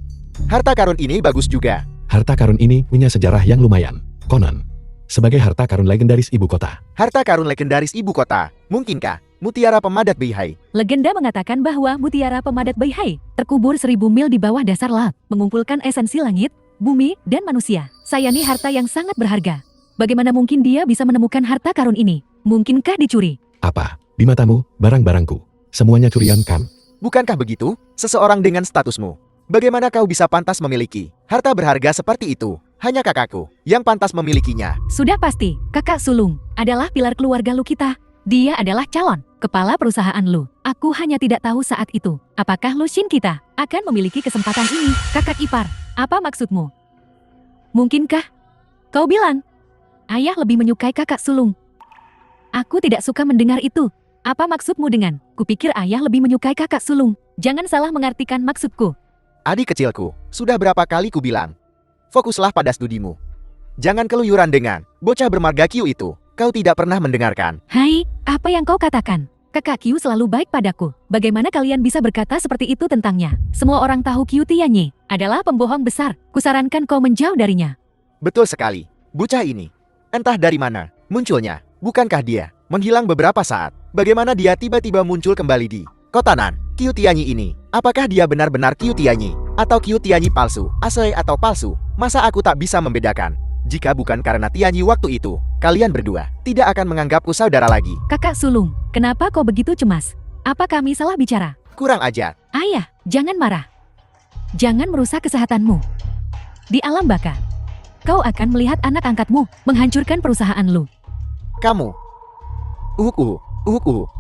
harta karun ini bagus juga. Harta karun ini punya sejarah yang lumayan. Konon, sebagai harta karun legendaris ibu kota. Harta karun legendaris ibu kota. Mungkinkah Mutiara Pemadat Beihai? Legenda mengatakan bahwa Mutiara Pemadat Beihai terkubur 1000 mil di bawah dasar laut, mengumpulkan esensi langit, bumi, dan manusia. Saya nih harta yang sangat berharga. Bagaimana mungkin dia bisa menemukan harta karun ini? Mungkinkah dicuri? Apa? Di matamu, barang-barangku. Semuanya curian kan? Bukankah begitu? Seseorang dengan statusmu. Bagaimana kau bisa pantas memiliki harta berharga seperti itu? Hanya kakakku yang pantas memilikinya. Sudah pasti, kakak sulung adalah pilar keluarga lu kita. Dia adalah calon kepala perusahaan lu. Aku hanya tidak tahu saat itu, apakah Lushin kita akan memiliki kesempatan ini. Kakak ipar, apa maksudmu? Mungkinkah kau bilang ayah lebih menyukai kakak sulung? Aku tidak suka mendengar itu. Apa maksudmu dengan kupikir ayah lebih menyukai kakak sulung? Jangan salah mengartikan maksudku. Adik kecilku, sudah berapa kali ku bilang? Fokuslah pada studimu. Jangan keluyuran dengan bocah bermarga Q itu. Kau tidak pernah mendengarkan. Hai, apa yang kau katakan? Kakak Q selalu baik padaku. Bagaimana kalian bisa berkata seperti itu tentangnya? Semua orang tahu Q Tianyi adalah pembohong besar. Kusarankan kau menjauh darinya. Betul sekali. Bocah ini, entah dari mana munculnya. Bukankah dia menghilang beberapa saat? Bagaimana dia tiba-tiba muncul kembali di kota Nan? Q Tianyi ini, apakah dia benar-benar Q Tianyi? Atau Q Tianyi palsu, asli atau palsu? Masa aku tak bisa membedakan? Jika bukan karena Tianyi waktu itu, kalian berdua tidak akan menganggapku saudara lagi. Kakak sulung, kenapa kau begitu cemas? Apa kami salah bicara? Kurang ajar. Ayah, jangan marah. Jangan merusak kesehatanmu. Di alam baka, kau akan melihat anak angkatmu menghancurkan perusahaan lu. Kamu. Uhuk.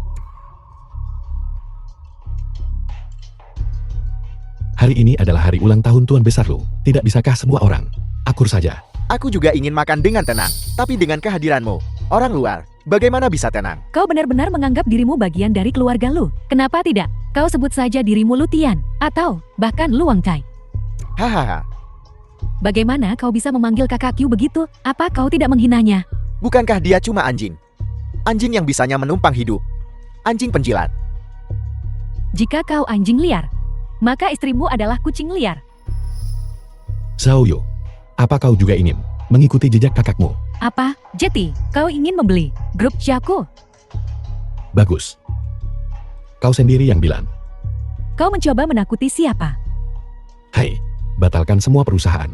Hari ini adalah hari ulang tahun Tuan Besar Lu. Tidak bisakah semua orang akur saja? Aku juga ingin makan dengan tenang. Tapi dengan kehadiranmu, orang luar, bagaimana bisa tenang? Kau benar-benar menganggap dirimu bagian dari keluarga lu. Kenapa tidak? Kau sebut saja dirimu Lutian, atau bahkan Luang Cai. Hahaha. Bagaimana kau bisa memanggil kakak Q begitu? Apa kau tidak menghinanya? Bukankah dia cuma anjing? Anjing yang bisanya menumpang hidup. Anjing penjilat. Jika kau anjing liar, maka istrimu adalah kucing liar. Zhao Yu, apa kau juga ingin mengikuti jejak kakakmu? Apa, Jetty, kau ingin membeli grup Jaco? Bagus. Kau sendiri yang bilang. Kau mencoba menakuti siapa? Hai, batalkan semua perusahaan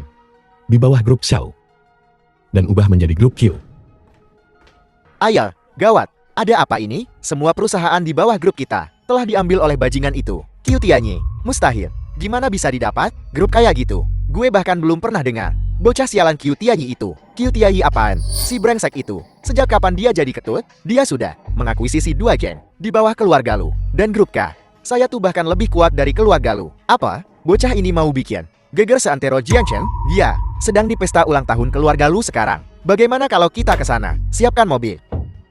di bawah grup Xiao dan ubah menjadi grup Q. Ayah, gawat. Ada apa ini? Semua perusahaan di bawah grup kita telah diambil oleh bajingan itu. Qiu Tianyi, mustahil. Gimana bisa didapat? Grup kayak gitu. Gue bahkan belum pernah dengar. Bocah sialan Qiu Tianyi itu. Qiu Tianyi apaan? Si brengsek itu. Sejak kapan dia jadi ketut? Dia sudah mengakuisisi 2 geng di bawah keluarga lu. Dan grup K. Saya tuh bahkan lebih kuat dari keluarga lu. Apa? Bocah ini mau bikin geger seantero Jiangchen? Dia sedang di pesta ulang tahun keluarga lu sekarang. Bagaimana kalau kita ke sana? Siapkan mobil.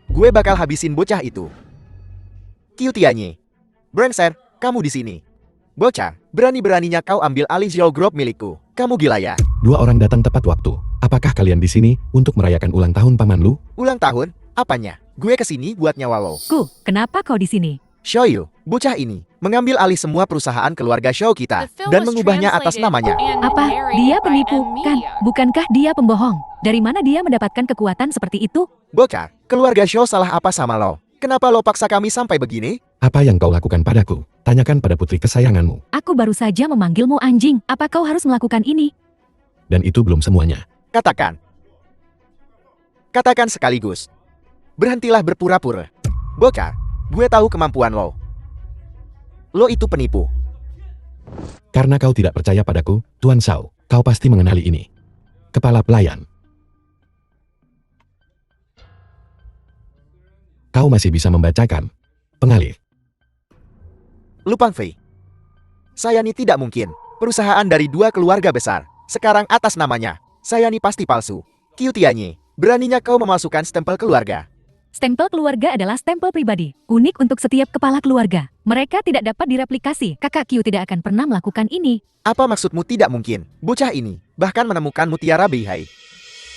Gue bakal habisin bocah itu. Qiu Tianyi. Brengsek, kamu di sini. Bocah, berani-beraninya kau ambil alih Zhao Group milikku. Kamu gila ya? 2 orang datang tepat waktu. Apakah kalian di sini untuk merayakan ulang tahun paman lu? Ulang tahun? Apanya? Gue kesini buat nyawa lo. Ku, kenapa kau di sini? Xiaoyu, bocah ini mengambil alih semua perusahaan keluarga Xiao kita dan mengubahnya atas namanya. Apa? Dia penipu, kan? Bukankah dia pembohong? Dari mana dia mendapatkan kekuatan seperti itu? Bocah, keluarga Xiao salah apa sama lo? Kenapa lo paksa kami sampai begini? Apa yang kau lakukan padaku? Tanyakan pada putri kesayanganmu. Aku baru saja memanggilmu anjing. Apa kau harus melakukan ini? Dan itu belum semuanya. Katakan. Katakan sekaligus. Berhentilah berpura-pura. Bocah, gue tahu kemampuan lo. Lo itu penipu. Karena kau tidak percaya padaku, Tuan Shao, kau pasti mengenali ini. Kepala pelayan. Kau masih bisa membacakan. Pengalih. Lupang Fei. Sayani tidak mungkin. Perusahaan dari 2 keluarga besar. Sekarang atas namanya. Sayani pasti palsu. Qiu Tianyi, beraninya kau memasukkan stempel keluarga. Stempel keluarga adalah stempel pribadi, unik untuk setiap kepala keluarga. Mereka tidak dapat direplikasi. Kakak Q tidak akan pernah melakukan ini. Apa maksudmu tidak mungkin? Bocah ini bahkan menemukan mutiara Beihai.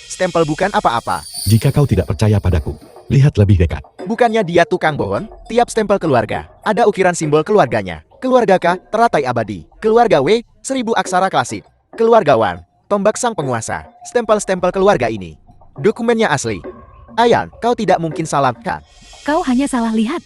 Stempel bukan apa-apa. Jika kau tidak percaya padaku, lihat lebih dekat. Bukannya dia tukang bohong? Tiap stempel keluarga ada ukiran simbol keluarganya. Keluarga K, teratai abadi. Keluarga W, 1000 aksara klasik. Keluarga Wan, tombak sang penguasa. Stempel-stempel keluarga ini dokumennya asli. Ayan, kau tidak mungkin salah, kan? Kau hanya salah lihat.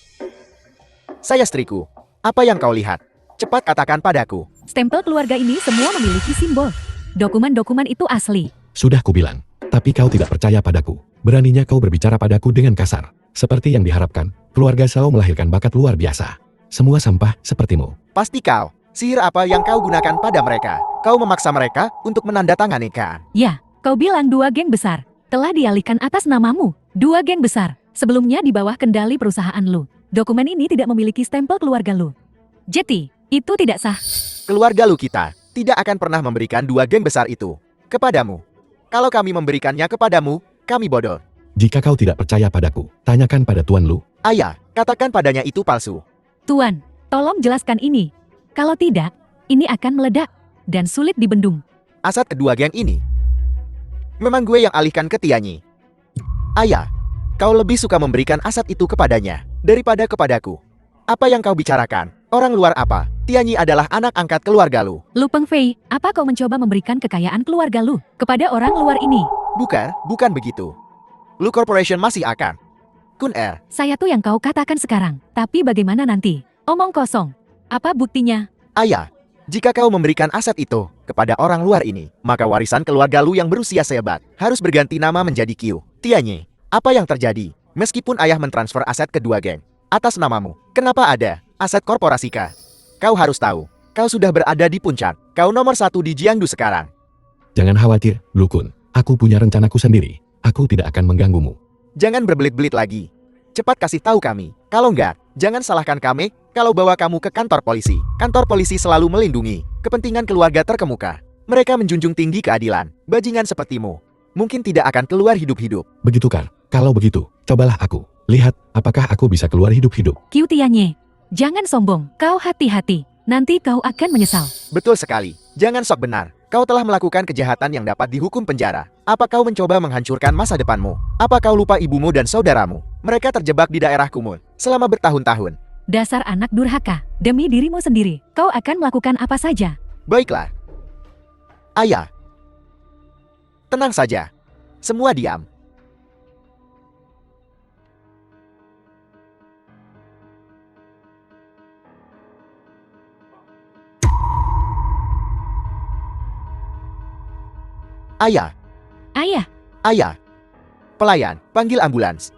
Saya istriku. Apa yang kau lihat? Cepat katakan padaku. Stempel keluarga ini semua memiliki simbol. Dokumen-dokumen itu asli. Sudah kubilang, tapi kau tidak percaya padaku. Beraninya kau berbicara padaku dengan kasar. Seperti yang diharapkan, keluarga Shao melahirkan bakat luar biasa. Semua sampah sepertimu. Pasti kau. Sihir apa yang kau gunakan pada mereka? Kau memaksa mereka untuk menandatangani kan? Ya, kau bilang 2 geng besar telah dialihkan atas namamu. 2 geng besar, sebelumnya di bawah kendali perusahaan lu. Dokumen ini tidak memiliki stempel keluarga lu. Jetty, itu tidak sah. Keluarga lu kita tidak akan pernah memberikan 2 geng besar itu kepadamu. Kalau kami memberikannya kepadamu, kami bodoh. Jika kau tidak percaya padaku, tanyakan pada Tuan Lu. Ayah, katakan padanya itu palsu. Tuan, tolong jelaskan ini. Kalau tidak, ini akan meledak dan sulit dibendung. Aset kedua geng ini memang gue yang alihkan ke Tianyi. Ayah, kau lebih suka memberikan aset itu kepadanya daripada kepadaku. Apa yang kau bicarakan? Orang luar apa? Tianyi adalah anak angkat keluarga lu. Lu Peng Fei, apa kau mencoba memberikan kekayaan keluarga lu kepada orang luar ini? Bukan begitu. Lu Corporation masih akan. Kun Er, Saya tuh yang kau katakan sekarang, tapi bagaimana nanti? Omong kosong. Apa buktinya? ayah, jika kau memberikan aset itu kepada orang luar ini, maka warisan keluarga lu yang berusia sehebat harus berganti nama menjadi Qiu Tianyi. Apa yang terjadi? Meskipun ayah mentransfer aset kedua geng atas namamu, kenapa ada aset korporasi K? Kau harus tahu, kau sudah berada di puncak. Kau nomor 1 di Jiangdu sekarang. Jangan khawatir, Lu Kun. Aku punya rencanaku sendiri. Aku tidak akan mengganggumu. Jangan berbelit-belit lagi. Cepat kasih tahu kami. Kalau enggak, jangan salahkan kami kalau bawa kamu ke kantor polisi. Kantor polisi selalu melindungi kepentingan keluarga terkemuka. Mereka menjunjung tinggi keadilan. Bajingan sepertimu mungkin tidak akan keluar hidup-hidup. Begitu kan? Kalau begitu, cobalah aku. Lihat, apakah aku bisa keluar hidup-hidup. Qiu Tianye, jangan sombong. Kau hati-hati. Nanti kau akan menyesal. Betul sekali. Jangan sok benar. Kau telah melakukan kejahatan yang dapat dihukum penjara. Apa kau mencoba menghancurkan masa depanmu? Apa kau lupa ibumu dan saudaramu? Mereka terjebak di daerah kumuh selama bertahun-tahun. Dasar anak durhaka. Demi dirimu sendiri, kau akan melakukan apa saja. Baiklah. Ayah. Tenang saja. Semua diam. Ayah. Ayah, Ayah. Pelayan, panggil ambulans.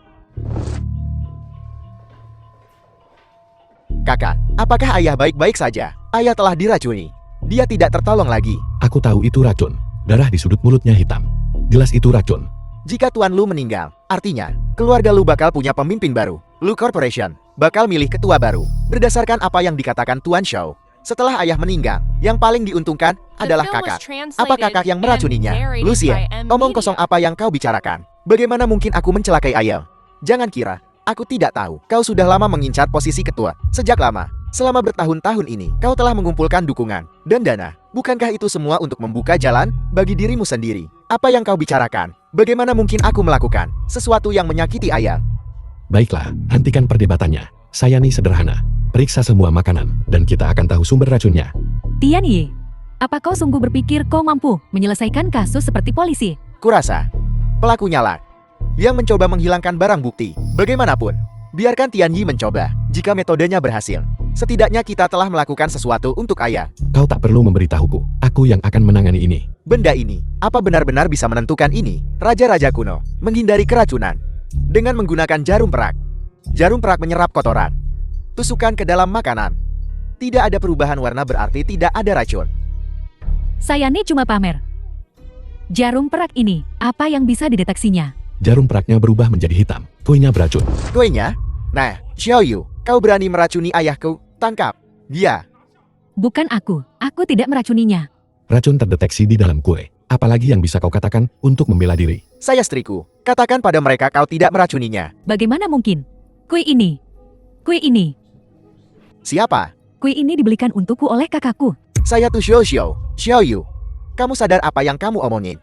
Kakak, apakah ayah baik-baik saja? Ayah telah diracuni. Dia tidak tertolong lagi. Aku tahu itu racun. Darah di sudut mulutnya hitam. Jelas itu racun. Jika Tuan Lu meninggal, artinya keluarga Lu bakal punya pemimpin baru. Lu Corporation bakal milih ketua baru berdasarkan apa yang dikatakan Tuan Shou. Setelah ayah meninggal, yang paling diuntungkan adalah kakak. Apa kakak yang meracuninya? Lucia, omong kosong apa yang kau bicarakan? Bagaimana mungkin aku mencelakai ayah? Jangan kira aku tidak tahu. Kau sudah lama mengincar posisi ketua. Sejak lama. Selama bertahun-tahun ini, kau telah mengumpulkan dukungan dan dana. Bukankah itu semua untuk membuka jalan bagi dirimu sendiri? Apa yang kau bicarakan? Bagaimana mungkin aku melakukan sesuatu yang menyakiti ayah? Baiklah, hentikan perdebatannya. Saya nih sederhana. Periksa semua makanan, dan kita akan tahu sumber racunnya. Tianye, apa kau sungguh berpikir kau mampu menyelesaikan kasus seperti polisi? Kurasa pelakunya lah yang mencoba menghilangkan barang bukti. Bagaimanapun, biarkan Tianyi mencoba. Jika metodenya berhasil, setidaknya kita telah melakukan sesuatu untuk ayah. Kau tak perlu memberitahuku. Aku yang akan menangani ini. Benda ini, apa benar-benar bisa menentukan ini? Raja-raja kuno menghindari keracunan dengan menggunakan jarum perak. Jarum perak menyerap kotoran. Tusukkan ke dalam makanan. Tidak ada perubahan warna berarti tidak ada racun. Saya nih cuma pamer. Jarum perak ini, apa yang bisa dideteksinya? Jarum peraknya berubah menjadi hitam. Kuenya beracun. Kuenya? Nah, Xiaoyu, kau berani meracuni ayahku? Tangkap dia. Bukan aku tidak meracuninya. Racun terdeteksi di dalam kue. Apalagi yang bisa kau katakan untuk membela diri? Saya istriku. Katakan pada mereka kau tidak meracuninya. Bagaimana mungkin? Kue ini. Siapa? Kue ini dibelikan untukku oleh kakakku. Saya tuh Xiaoyu. Kamu sadar apa yang kamu omongin?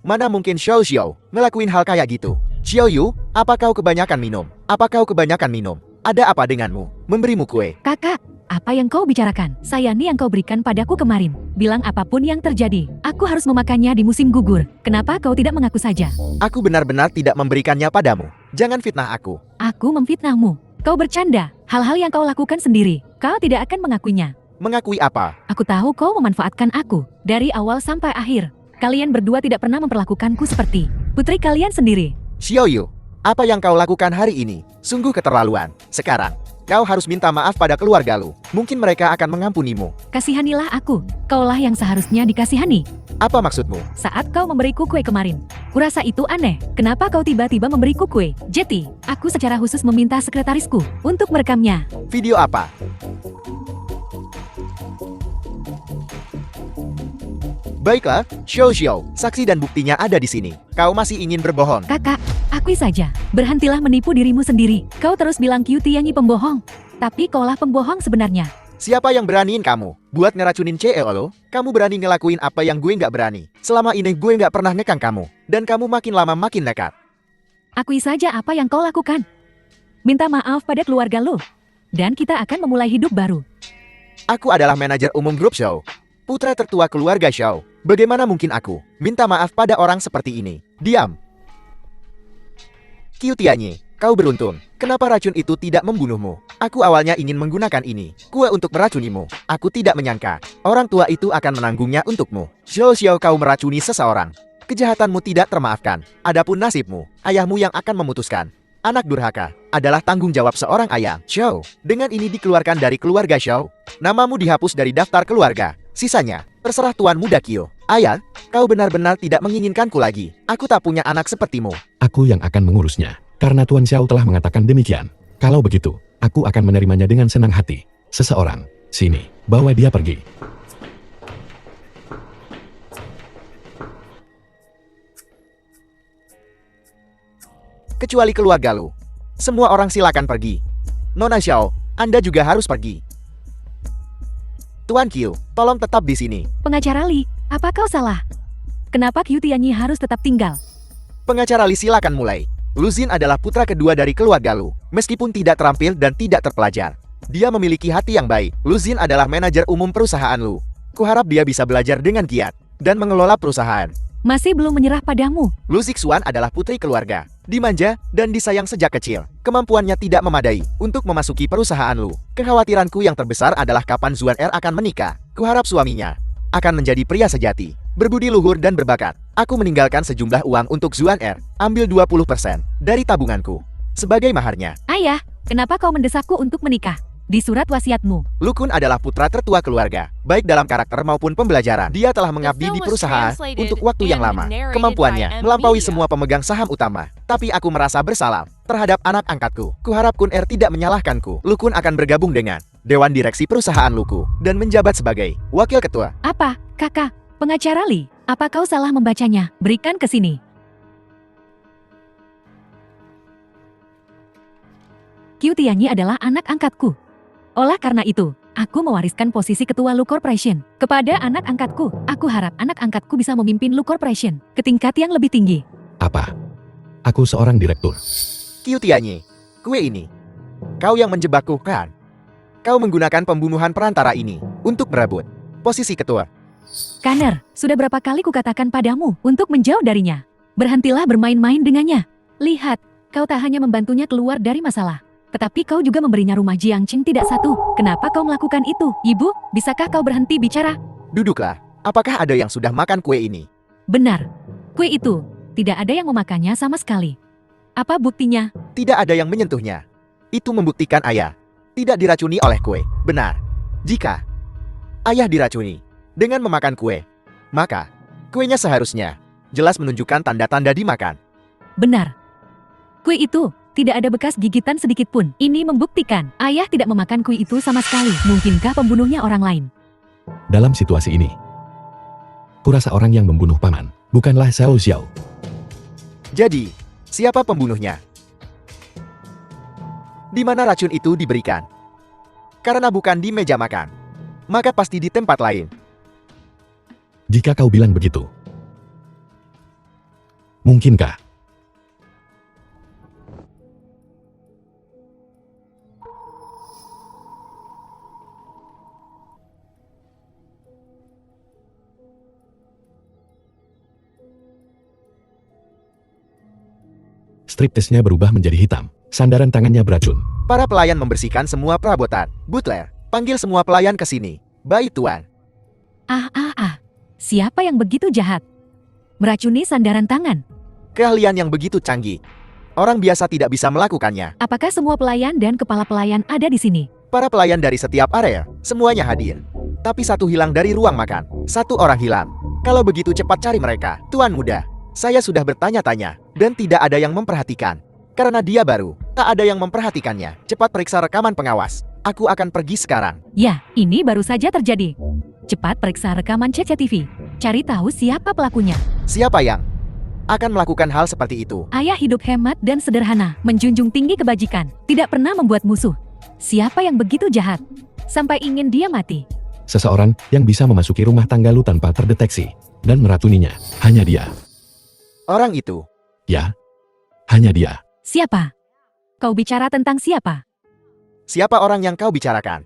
Mana mungkin Xiaoyu ngelakuin hal kayak gitu? Xiaoyu, apa kau kebanyakan minum? Ada apa denganmu? Memberimu kue. Kakak, apa yang kau bicarakan? Saya nih yang kau berikan padaku kemarin. Bilang apapun yang terjadi, aku harus memakannya di musim gugur. Kenapa kau tidak mengaku saja? Aku benar-benar tidak memberikannya padamu. Jangan fitnah aku. Aku memfitnahmu. Kau bercanda. Hal-hal yang kau lakukan sendiri. Kau tidak akan mengakuinya. Mengakui apa? Aku tahu kau memanfaatkan aku. Dari awal sampai akhir. Kalian berdua tidak pernah memperlakukanku seperti putri kalian sendiri. Xiaoyu, apa yang kau lakukan hari ini? Sungguh keterlaluan. Sekarang, kau harus minta maaf pada keluarga lu. Mungkin mereka akan mengampunimu. Kasihanilah aku. Kaulah yang seharusnya dikasihani. Apa maksudmu? Saat kau memberiku kue kemarin, kurasa itu aneh. Kenapa kau tiba-tiba memberiku kue? Jeti, aku secara khusus meminta sekretarisku untuk merekamnya. Video apa? Baiklah, Xiao, saksi dan buktinya ada di sini. Kau masih ingin berbohong? Kakak, akui saja. Berhentilah menipu dirimu sendiri. Kau terus bilang Qiu Tianyi pembohong. Tapi kaulah pembohong sebenarnya. Siapa yang beraniin kamu? Buat ngeracunin CEO lo? Kamu berani ngelakuin apa yang gue nggak berani. Selama ini gue nggak pernah ngekang kamu. Dan kamu makin lama makin nekat. Akui saja apa yang kau lakukan. Minta maaf pada keluarga lo. Dan kita akan memulai hidup baru. Aku adalah manajer umum grup Shou. Putra tertua keluarga Shou. Bagaimana mungkin aku minta maaf pada orang seperti ini? Diam. Qiu Tianyi, kau beruntung. Kenapa racun itu tidak membunuhmu? Aku awalnya ingin menggunakan ini, kue untuk meracunimu. Aku tidak menyangka orang tua itu akan menanggungnya untukmu. Xiao, kau meracuni seseorang. Kejahatanmu tidak termaafkan. Adapun nasibmu, ayahmu yang akan memutuskan. Anak durhaka adalah tanggung jawab seorang ayah. Xiao, dengan ini dikeluarkan dari keluarga Xiao. Namamu dihapus dari daftar keluarga. Sisanya, terserah Tuan Muda Kyo. Ayah, kau benar-benar tidak menginginkanku lagi. Aku tak punya anak sepertimu. Aku yang akan mengurusnya. Karena Tuan Xiao telah mengatakan demikian. Kalau begitu, aku akan menerimanya dengan senang hati. Seseorang, sini, bawa dia pergi. Kecuali keluarga lu. Semua orang silakan pergi. Nona Xiao, Anda juga harus pergi. Tuan Kyo, tolong tetap di sini. Pengacara Li, apa kau salah? Kenapa Qiu Tianyi harus tetap tinggal? Pengacara Li silakan mulai. Lu Xin adalah putra kedua dari keluarga lu. Meskipun tidak terampil dan tidak terpelajar, dia memiliki hati yang baik. Lu Xin adalah manajer umum perusahaan lu. Kuharap dia bisa belajar dengan giat dan mengelola perusahaan. Masih belum menyerah padamu. Lu Zixuan adalah putri keluarga, dimanja dan disayang sejak kecil. Kemampuannya tidak memadai untuk memasuki perusahaan lu. Kekhawatiranku yang terbesar adalah kapan Zuan Er akan menikah. Kuharap suaminya akan menjadi pria sejati, berbudi luhur dan berbakat. Aku meninggalkan sejumlah uang untuk Zuan Er. Ambil 20% dari tabunganku sebagai maharnya. Ayah, kenapa kau mendesakku untuk menikah? Di surat wasiatmu, Lu Kun adalah putra tertua keluarga, baik dalam karakter maupun pembelajaran. Dia telah mengabdi di perusahaan untuk waktu yang lama. Kemampuannya melampaui semua pemegang saham utama. Tapi aku merasa bersalah terhadap anak angkatku. Kuharap Kun Er tidak menyalahkanku. Lu Kun akan bergabung dengan Dewan Direksi Perusahaan Luku dan menjabat sebagai wakil ketua. apa, kakak, pengacara Li? Apa kau salah membacanya? Berikan ke sini. Qiu Tianyi adalah anak angkatku. Oleh karena itu, aku mewariskan posisi ketua Lu Corporation kepada anak angkatku. Aku harap anak angkatku bisa memimpin Lu Corporation ke tingkat yang lebih tinggi. Apa? Aku seorang direktur. Qiu Tianyi, kue ini. Kau yang menjebakku, kan? Kau menggunakan pembunuhan perantara ini untuk merebut posisi ketua. Kanner, sudah berapa kali kukatakan padamu untuk menjauh darinya. Berhentilah bermain-main dengannya. Lihat, kau tak hanya membantunya keluar dari masalah, tetapi kau juga memberinya rumah Jiangqing tidak satu. Kenapa kau melakukan itu? Ibu, bisakah kau berhenti bicara? Duduklah. Apakah ada yang sudah makan kue ini? Benar. Kue itu, tidak ada yang memakannya sama sekali. Apa buktinya? Tidak ada yang menyentuhnya. Itu membuktikan ayah tidak diracuni oleh kue. Benar. Jika ayah diracuni dengan memakan kue, maka kuenya seharusnya jelas menunjukkan tanda-tanda dimakan. Benar. Kue itu, tidak ada bekas gigitan sedikit pun. Ini membuktikan ayah tidak memakan kue itu sama sekali. Mungkinkah pembunuhnya orang lain? Dalam situasi ini, kurasa orang yang membunuh paman bukanlah Xiao Xiao. Jadi, siapa pembunuhnya? Di mana racun itu diberikan? Karena bukan di meja makan, maka pasti di tempat lain. Jika kau bilang begitu, mungkinkah? Striptisnya berubah menjadi hitam. Sandaran tangannya beracun. Para pelayan membersihkan semua perabotan. Butler, panggil semua pelayan ke sini. Baik, Tuan. Siapa yang begitu jahat? Meracuni sandaran tangan. Keahlian yang begitu canggih. Orang biasa tidak bisa melakukannya. Apakah semua pelayan dan kepala pelayan ada di sini? Para pelayan dari setiap area, semuanya hadir. Tapi satu hilang dari ruang makan. Satu orang hilang. Kalau begitu cepat cari mereka. Tuan muda, saya sudah bertanya-tanya, dan tidak ada yang memperhatikan. Karena dia baru, tak ada yang memperhatikannya. Cepat periksa rekaman pengawas. Aku akan pergi sekarang. Ya, ini baru saja terjadi. Cepat periksa rekaman CCTV. Cari tahu siapa pelakunya. Siapa yang akan melakukan hal seperti itu? Ayah hidup hemat dan sederhana, menjunjung tinggi kebajikan, tidak pernah membuat musuh. Siapa yang begitu jahat sampai ingin dia mati? Seseorang yang bisa memasuki rumah tangga Lu tanpa terdeteksi dan meracuninya. Hanya dia. Orang itu. Ya, hanya dia. Siapa? Kau bicara tentang siapa? Siapa orang yang kau bicarakan?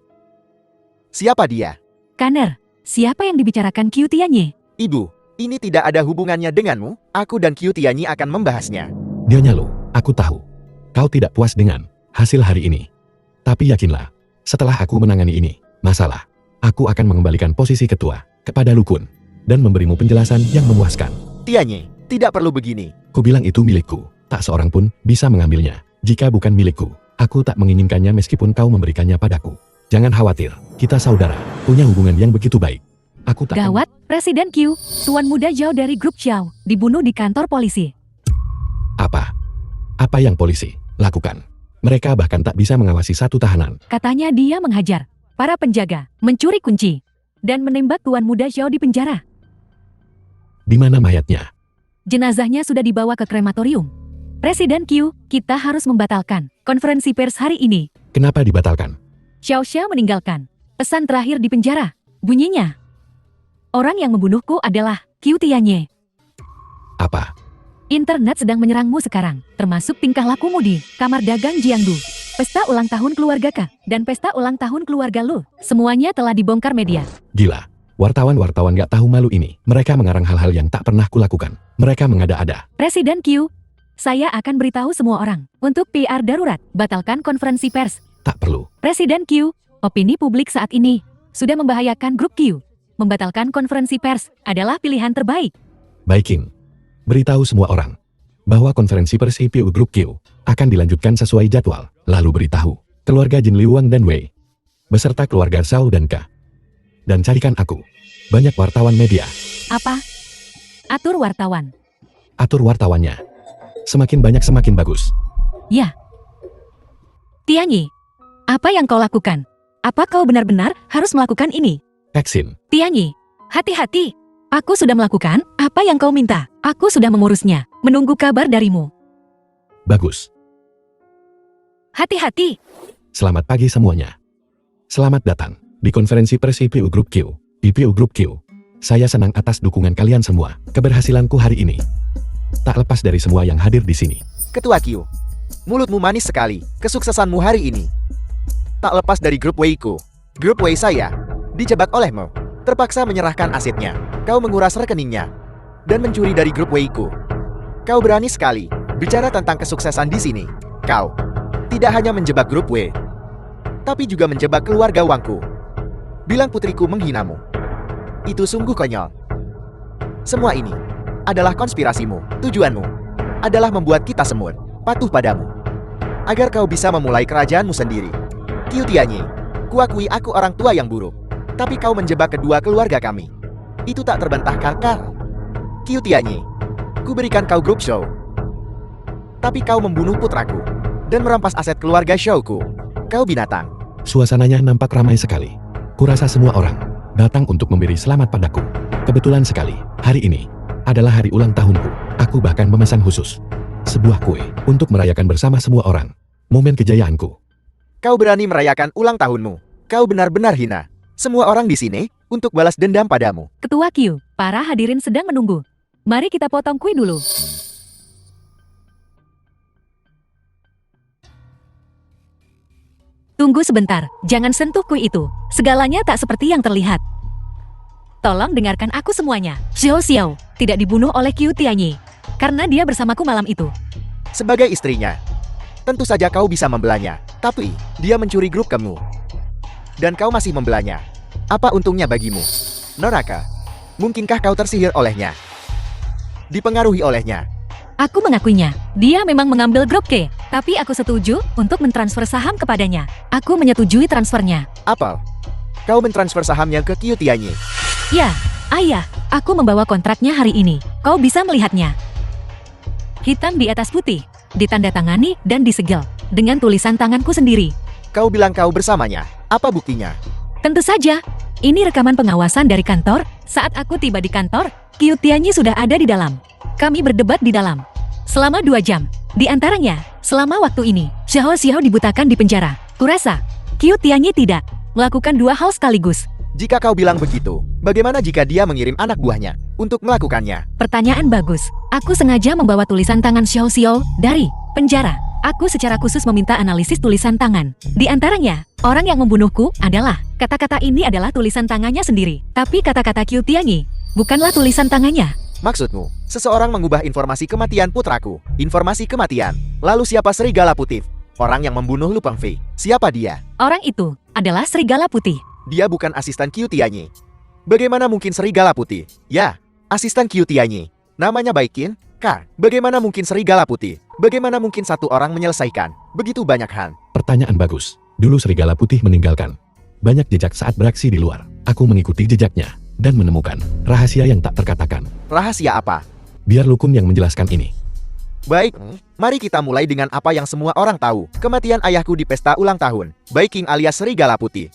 Siapa dia? Kanner, siapa yang dibicarakan Qiu Tianyi? Ibu, ini tidak ada hubungannya denganmu. Aku dan Qiu Tianyi akan membahasnya. Nyonya Lu, aku tahu. Kau tidak puas dengan hasil hari ini. Tapi yakinlah, setelah aku menangani ini, masalah, aku akan mengembalikan posisi ketua kepada Lu Kun dan memberimu penjelasan yang memuaskan. Tianye, tidak perlu begini. Ku bilang itu milikku. Tak seorang pun bisa mengambilnya. Jika bukan milikku, aku tak menginginkannya meskipun kau memberikannya padaku. Jangan khawatir, kita saudara, punya hubungan yang begitu baik. Aku tak Gawat, Presiden Q, tuan muda Zhao dari grup Xiao, dibunuh di kantor polisi. Apa? Apa yang polisi lakukan? Mereka bahkan tak bisa mengawasi satu tahanan. Katanya dia menghajar para penjaga, mencuri kunci, dan menembak tuan muda Zhao di penjara. Di mana mayatnya? Jenazahnya sudah dibawa ke krematorium. Presiden Q, kita harus membatalkan konferensi pers hari ini. Kenapa dibatalkan? Xiao Xia meninggalkan pesan terakhir di penjara. Bunyinya, orang yang membunuhku adalah Q Tianye. Apa? Internet sedang menyerangmu sekarang, termasuk tingkah lakumu di kamar dagang Jiangdu. Pesta ulang tahun keluarga Kak dan pesta ulang tahun keluarga lu, semuanya telah dibongkar media. Gila. Wartawan-wartawan gak tahu malu ini. Mereka mengarang hal-hal yang tak pernah kulakukan. Mereka mengada-ada. Presiden Q, saya akan beritahu semua orang. Untuk PR darurat, batalkan konferensi pers. Tak perlu. Presiden Q, opini publik saat ini sudah membahayakan grup Q. Membatalkan konferensi pers adalah pilihan terbaik. Baikin. Beritahu semua orang bahwa konferensi pers CPU Grup Q akan dilanjutkan sesuai jadwal. Lalu beritahu keluarga Jin Liuang dan Wei beserta keluarga Zhao dan Ka. Dan carikan aku banyak wartawan media. Apa? Atur wartawan. Atur wartawannya. Semakin banyak semakin bagus. Ya. Tianye, apa yang kau lakukan? Apa kau benar-benar harus melakukan ini? Vaksin. Tianye, hati-hati. Aku sudah melakukan apa yang kau minta. Aku sudah mengurusnya. Menunggu kabar darimu. Bagus. Hati-hati. Selamat pagi semuanya. Selamat datang di konferensi pers CPU Grup Q. CPU Grup Q. Saya senang atas dukungan kalian semua. Keberhasilanku hari ini tak lepas dari semua yang hadir di sini. Ketua Q, mulutmu manis sekali. Kesuksesanmu hari ini tak lepas dari grup Wei-ku. Grup Wei saya dijebak olehmu. Terpaksa menyerahkan asetnya. Kau menguras rekeningnya dan mencuri dari grup Wei-ku. Kau berani sekali bicara tentang kesuksesan di sini. Kau tidak hanya menjebak grup Wei, tapi juga menjebak keluarga Wangku. Bilang putriku menghinamu. Itu sungguh konyol. Semua ini adalah konspirasimu. Tujuanmu adalah membuat kita semua patuh padamu, agar kau bisa memulai kerajaanmu sendiri. Qiu Tianye, kuakui aku orang tua yang buruk, tapi kau menjebak kedua keluarga kami. Itu tak terbantahkan, Karl. Qiu Tianye, ku berikan kau grup show, tapi kau membunuh putraku dan merampas aset keluarga showku. Kau binatang. Suasananya nampak ramai sekali. Kurasa semua orang datang untuk memberi selamat padaku. Kebetulan sekali, hari ini adalah hari ulang tahunku. Aku bahkan memesan khusus sebuah kue untuk merayakan bersama semua orang momen kejayaanku. Kau berani merayakan ulang tahunmu. Kau benar-benar hina semua orang di sini untuk balas dendam padamu. Ketua Q, para hadirin sedang menunggu. Mari kita potong kue dulu. Tunggu sebentar, jangan sentuh kue itu. Segalanya tak seperti yang terlihat. Tolong dengarkan aku semuanya. Xiao Xiao tidak dibunuh oleh Qiu Tianye karena dia bersamaku malam itu. Sebagai istrinya, tentu saja kau bisa membelanya. Tapi dia mencuri grup kamu dan kau masih membelanya. Apa untungnya bagimu? Noraka, mungkinkah kau tersihir olehnya? Dipengaruhi olehnya? Aku mengakuinya. Dia memang mengambil grup K, tapi aku setuju untuk mentransfer saham kepadanya. Aku menyetujui transfernya. Apa? Kau mentransfer sahamnya ke Qiu Tianye? Ya, ayah, aku membawa kontraknya hari ini. Kau bisa melihatnya. Hitam di atas putih, ditandatangani dan disegel dengan tulisan tanganku sendiri. Kau bilang kau bersamanya. Apa buktinya? Tentu saja, ini rekaman pengawasan dari kantor. Saat aku tiba di kantor, Qiu Tianye sudah ada di dalam. Kami berdebat di dalam selama 2 jam. Di antaranya, selama waktu ini, Xiao Xiao dibutakan di penjara. Kurasa, Qiu Tianye tidak melakukan 2 hal sekaligus. Jika kau bilang begitu, bagaimana jika dia mengirim anak buahnya untuk melakukannya? Pertanyaan bagus. Aku sengaja membawa tulisan tangan Xiao Xiao dari penjara. Aku secara khusus meminta analisis tulisan tangan. Di antaranya, orang yang membunuhku adalah, kata-kata ini adalah tulisan tangannya sendiri. Tapi kata-kata Qiu Tianye bukanlah tulisan tangannya. Maksudmu, seseorang mengubah informasi kematian putraku. Informasi kematian. Lalu siapa Serigala Putih? Orang yang membunuh Lu Pengfei. Siapa dia? Orang itu adalah Serigala Putih. Dia bukan asisten Qiu Tianye. Bagaimana mungkin Serigala Putih? Ya, asisten Qiu Tianye. Namanya Baikin? Kak, bagaimana mungkin serigala putih? Bagaimana mungkin satu orang menyelesaikan begitu banyak hal? Pertanyaan bagus. Dulu serigala putih meninggalkan banyak jejak saat beraksi di luar. Aku mengikuti jejaknya dan menemukan rahasia yang tak terkatakan. Rahasia apa? Biar Lukun yang menjelaskan ini. Baik, mari kita mulai dengan apa yang semua orang tahu. Kematian ayahku di pesta ulang tahun, Baiking alias serigala putih.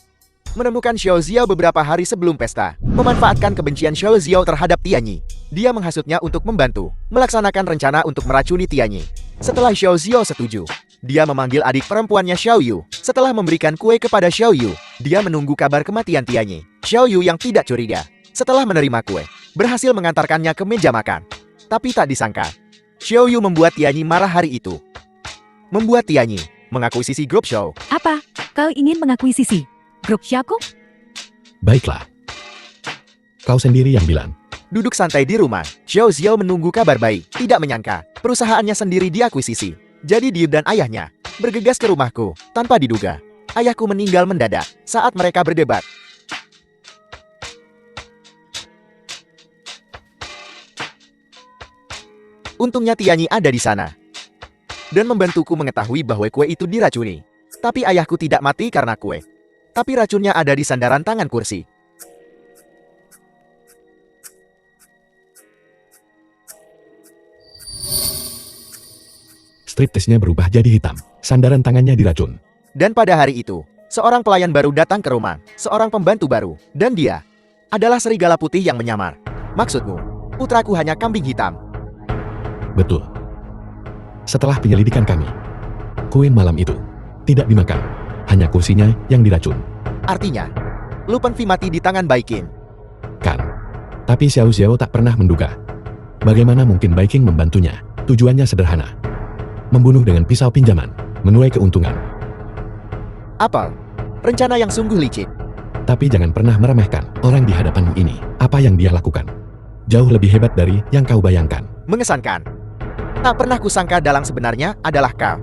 Menemukan Xiao Xiao beberapa hari sebelum pesta. Memanfaatkan kebencian Xiao Xiao terhadap Tianyi. Dia menghasutnya untuk membantu melaksanakan rencana untuk meracuni Tianyi. Setelah Xiao Xiao setuju, dia memanggil adik perempuannya Xiao Yu. Setelah memberikan kue kepada Xiao Yu, dia menunggu kabar kematian Tianyi. Xiao Yu yang tidak curiga, setelah menerima kue, berhasil mengantarkannya ke meja makan. Tapi tak disangka, Xiao Yu membuat Tianyi marah hari itu. Membuat Tianyi mengakuisisi grup Xiao. Apa? Kau ingin mengakuisisi grup Xiaoku? Baiklah. Kau sendiri yang bilang. Duduk santai di rumah, Xiao Xiao menunggu kabar baik. Tidak menyangka, perusahaannya sendiri diakuisisi. Jadi dia dan ayahnya bergegas ke rumahku tanpa diduga. Ayahku meninggal mendadak saat mereka berdebat. Untungnya Tianyi ada di sana dan membantuku mengetahui bahwa kue itu diracuni. Tapi ayahku tidak mati karena kue. Tapi racunnya ada di sandaran tangan kursi. Striptisnya berubah jadi hitam. Sandaran tangannya diracun. Dan pada hari itu, seorang pelayan baru datang ke rumah. Seorang pembantu baru. Dan dia adalah serigala putih yang menyamar. Maksudmu, putraku hanya kambing hitam. Betul. Setelah penyelidikan kami, kue malam itu tidak dimakan. Hanya kursinya yang diracun. Artinya, Lu Penfi mati di tangan Baiking. Kan. Tapi Xiao Xiao tak pernah menduga. Bagaimana mungkin Baiking membantunya? Tujuannya sederhana. Membunuh dengan pisau pinjaman. Menuai keuntungan. Apa? Rencana yang sungguh licik. Tapi jangan pernah meremehkan orang di hadapanmu ini. Apa yang dia lakukan jauh lebih hebat dari yang kau bayangkan. Mengesankan. Tak pernah kusangka dalang sebenarnya adalah kau.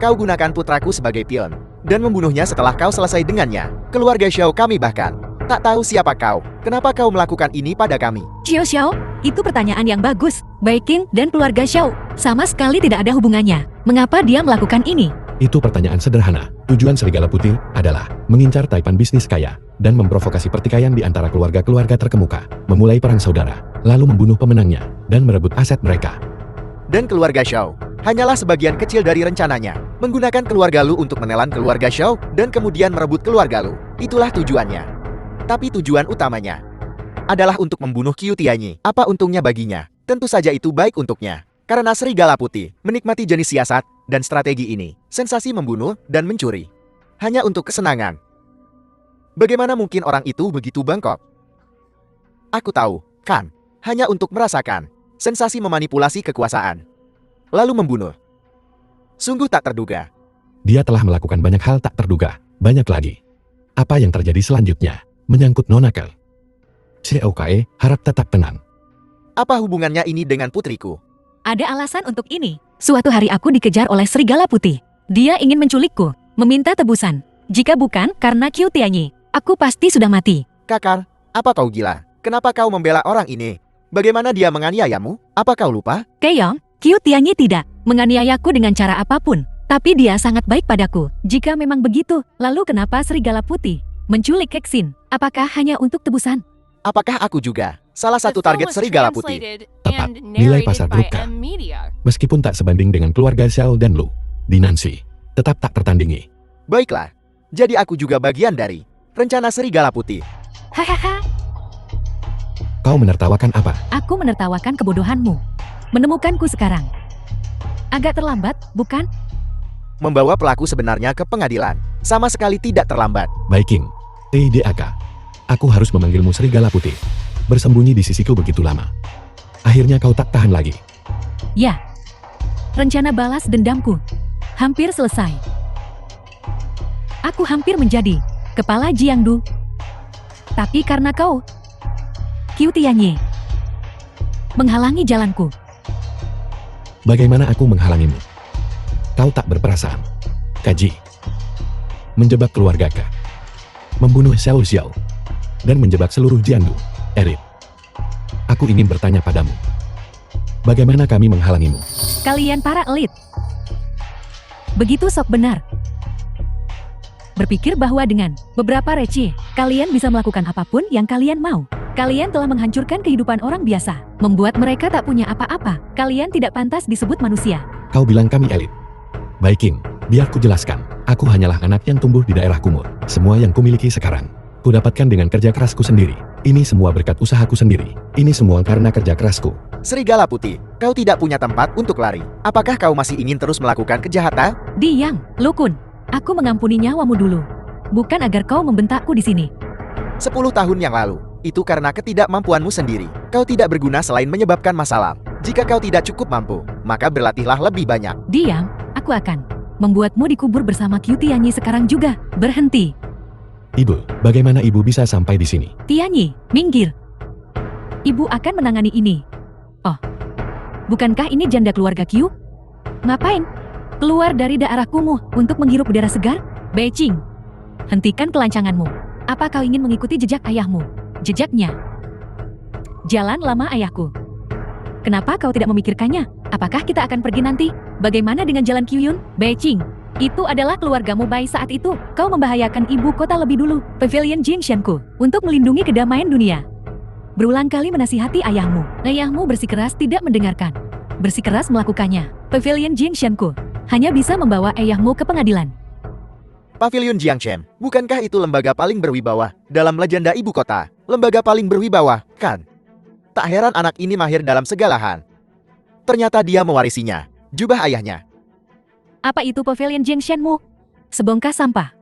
Kau gunakan putraku sebagai pion dan membunuhnya setelah kau selesai dengannya. Keluarga Xiao kami bahkan tak tahu siapa kau. Kenapa kau melakukan ini pada kami? Xiao Xiao, itu pertanyaan yang bagus. Baiking dan keluarga Xiao sama sekali tidak ada hubungannya. Mengapa dia melakukan ini? Itu pertanyaan sederhana. Tujuan serigala putih adalah mengincar taipan bisnis kaya dan memprovokasi pertikaian di antara keluarga-keluarga terkemuka, memulai perang saudara, lalu membunuh pemenangnya dan merebut aset mereka. Dan keluarga Xiao hanyalah sebagian kecil dari rencananya. Menggunakan keluarga Lu untuk menelan keluarga Xiao dan kemudian merebut keluarga Lu. Itulah tujuannya. Tapi tujuan utamanya adalah untuk membunuh Qiu Tianyi. Apa untungnya baginya? Tentu saja itu baik untuknya. Karena serigala putih menikmati jenis siasat dan strategi ini. Sensasi membunuh dan mencuri. Hanya untuk kesenangan. Bagaimana mungkin orang itu begitu bangkok? Aku tahu, kan? Hanya untuk merasakan sensasi memanipulasi kekuasaan. Lalu membunuh. Sungguh tak terduga. Dia telah melakukan banyak hal tak terduga. Banyak lagi. Apa yang terjadi selanjutnya menyangkut Nonakel. COKE harap tetap tenang. Apa hubungannya ini dengan putriku? Ada alasan untuk ini. Suatu hari aku dikejar oleh serigala putih. Dia ingin menculikku, meminta tebusan. Jika bukan karena Qiu Tianyi, aku pasti sudah mati. Kakar, apa kau gila? Kenapa kau membela orang ini? Bagaimana dia menganiayamu? Apa kau lupa? Keyong, Qiu Tianyi tidak menganiayaku dengan cara apapun. Tapi dia sangat baik padaku. Jika memang begitu, lalu kenapa serigala putih menculik Kexin? Apakah hanya untuk tebusan? Apakah aku juga salah satu target serigala putih? Tepat, nilai pasar grup K. Meskipun tak sebanding dengan keluarga Xiao dan Lu, Dinansi tetap tak tertandingi. Baiklah, jadi aku juga bagian dari rencana serigala putih. Hahaha, Kau menertawakan apa? aku menertawakan kebodohanmu. Menemukanku sekarang. Agak terlambat, bukan? Membawa pelaku sebenarnya ke pengadilan. Sama sekali tidak terlambat. Baiking, TIDAK. Aku harus memanggilmu serigala putih. Bersembunyi di sisiku begitu lama. Akhirnya kau tak tahan lagi. Ya. Rencana balas dendamku hampir selesai. Aku hampir menjadi kepala Jiangdu. Tapi karena kau, Qiu Tianyi, menghalangi jalanku. Bagaimana aku menghalangimu? Kau tak berperasaan. Kaji. Menjebak keluarga K. Membunuh Xiao Xiao. Dan menjebak seluruh Jiangdu. Erit. Aku ingin bertanya padamu. Bagaimana kami menghalangimu? Kalian para elit. Begitu sok benar. Berpikir bahwa dengan beberapa receh, kalian bisa melakukan apapun yang kalian mau. Kalian telah menghancurkan kehidupan orang biasa, membuat mereka tak punya apa-apa. Kalian tidak pantas disebut manusia. Kau bilang kami elit. Baik King, biar ku jelaskan. Aku hanyalah anak yang tumbuh di daerah Kumur. Semua yang kumiliki sekarang, ku dapatkan dengan kerja kerasku sendiri. Ini semua berkat usahaku sendiri. Ini semua karena kerja kerasku. Serigala Putih, kau tidak punya tempat untuk lari. Apakah kau masih ingin terus melakukan kejahatan? Diam, Lukun. Aku mengampuni nyawamu dulu. Bukan agar kau membentakku di sini. 10 tahun yang lalu, itu karena ketidakmampuanmu sendiri. Kau tidak berguna selain menyebabkan masalah. Jika kau tidak cukup mampu, maka berlatihlah lebih banyak. Diam, aku akan membuatmu dikubur bersama Q Tianyi sekarang juga. Berhenti. Ibu, bagaimana ibu bisa sampai di sini? Tianyi, minggir. Ibu akan menangani ini. Oh, bukankah ini janda keluarga Q? Ngapain? Keluar dari daerah kumuh untuk menghirup udara segar? Beijing, hentikan kelancanganmu. Apa kau ingin mengikuti jejak ayahmu? Jejaknya. Jalan lama ayahku. Kenapa kau tidak memikirkannya? Apakah kita akan pergi nanti? Bagaimana dengan jalan Kyuyun? Beijing, itu adalah keluargamu bayi saat itu. Kau membahayakan ibu kota lebih dulu. Pavilion Jingshanku, untuk melindungi kedamaian dunia. Berulang kali menasihati ayahmu. Ayahmu bersikeras tidak mendengarkan. Bersikeras melakukannya. Pavilion Jingshanku hanya bisa membawa ayahmu ke pengadilan. Pavilion Jiangshan, bukankah itu lembaga paling berwibawa dalam legenda ibu kota? Lembaga paling berwibawa, kan? Tak heran anak ini mahir dalam segala hal. Ternyata dia mewarisinya, jubah ayahnya. Apa itu Pavilion Jingshanmu? Sebongkah sampah.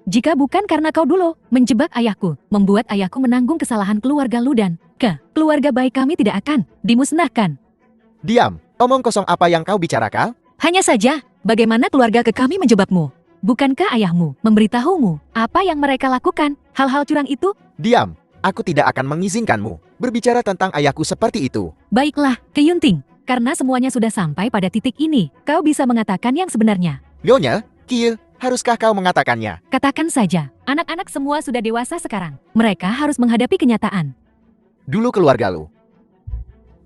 Jika bukan karena kau dulu menjebak ayahku, membuat ayahku menanggung kesalahan keluarga lu dan keluarga baik kami tidak akan dimusnahkan. Diam, omong kosong apa yang kau bicarakan? Hanya saja, bagaimana keluarga ke kami menjebakmu? Bukankah ayahmu memberitahumu apa yang mereka lakukan? Hal-hal curang itu? Diam, aku tidak akan mengizinkanmu berbicara tentang ayahku seperti itu. Baiklah, Keyunting. Karena semuanya sudah sampai pada titik ini, kau bisa mengatakan yang sebenarnya. Nyonya, Kiel, haruskah kau mengatakannya? Katakan saja, anak-anak semua sudah dewasa sekarang. Mereka harus menghadapi kenyataan. Dulu keluarga lu,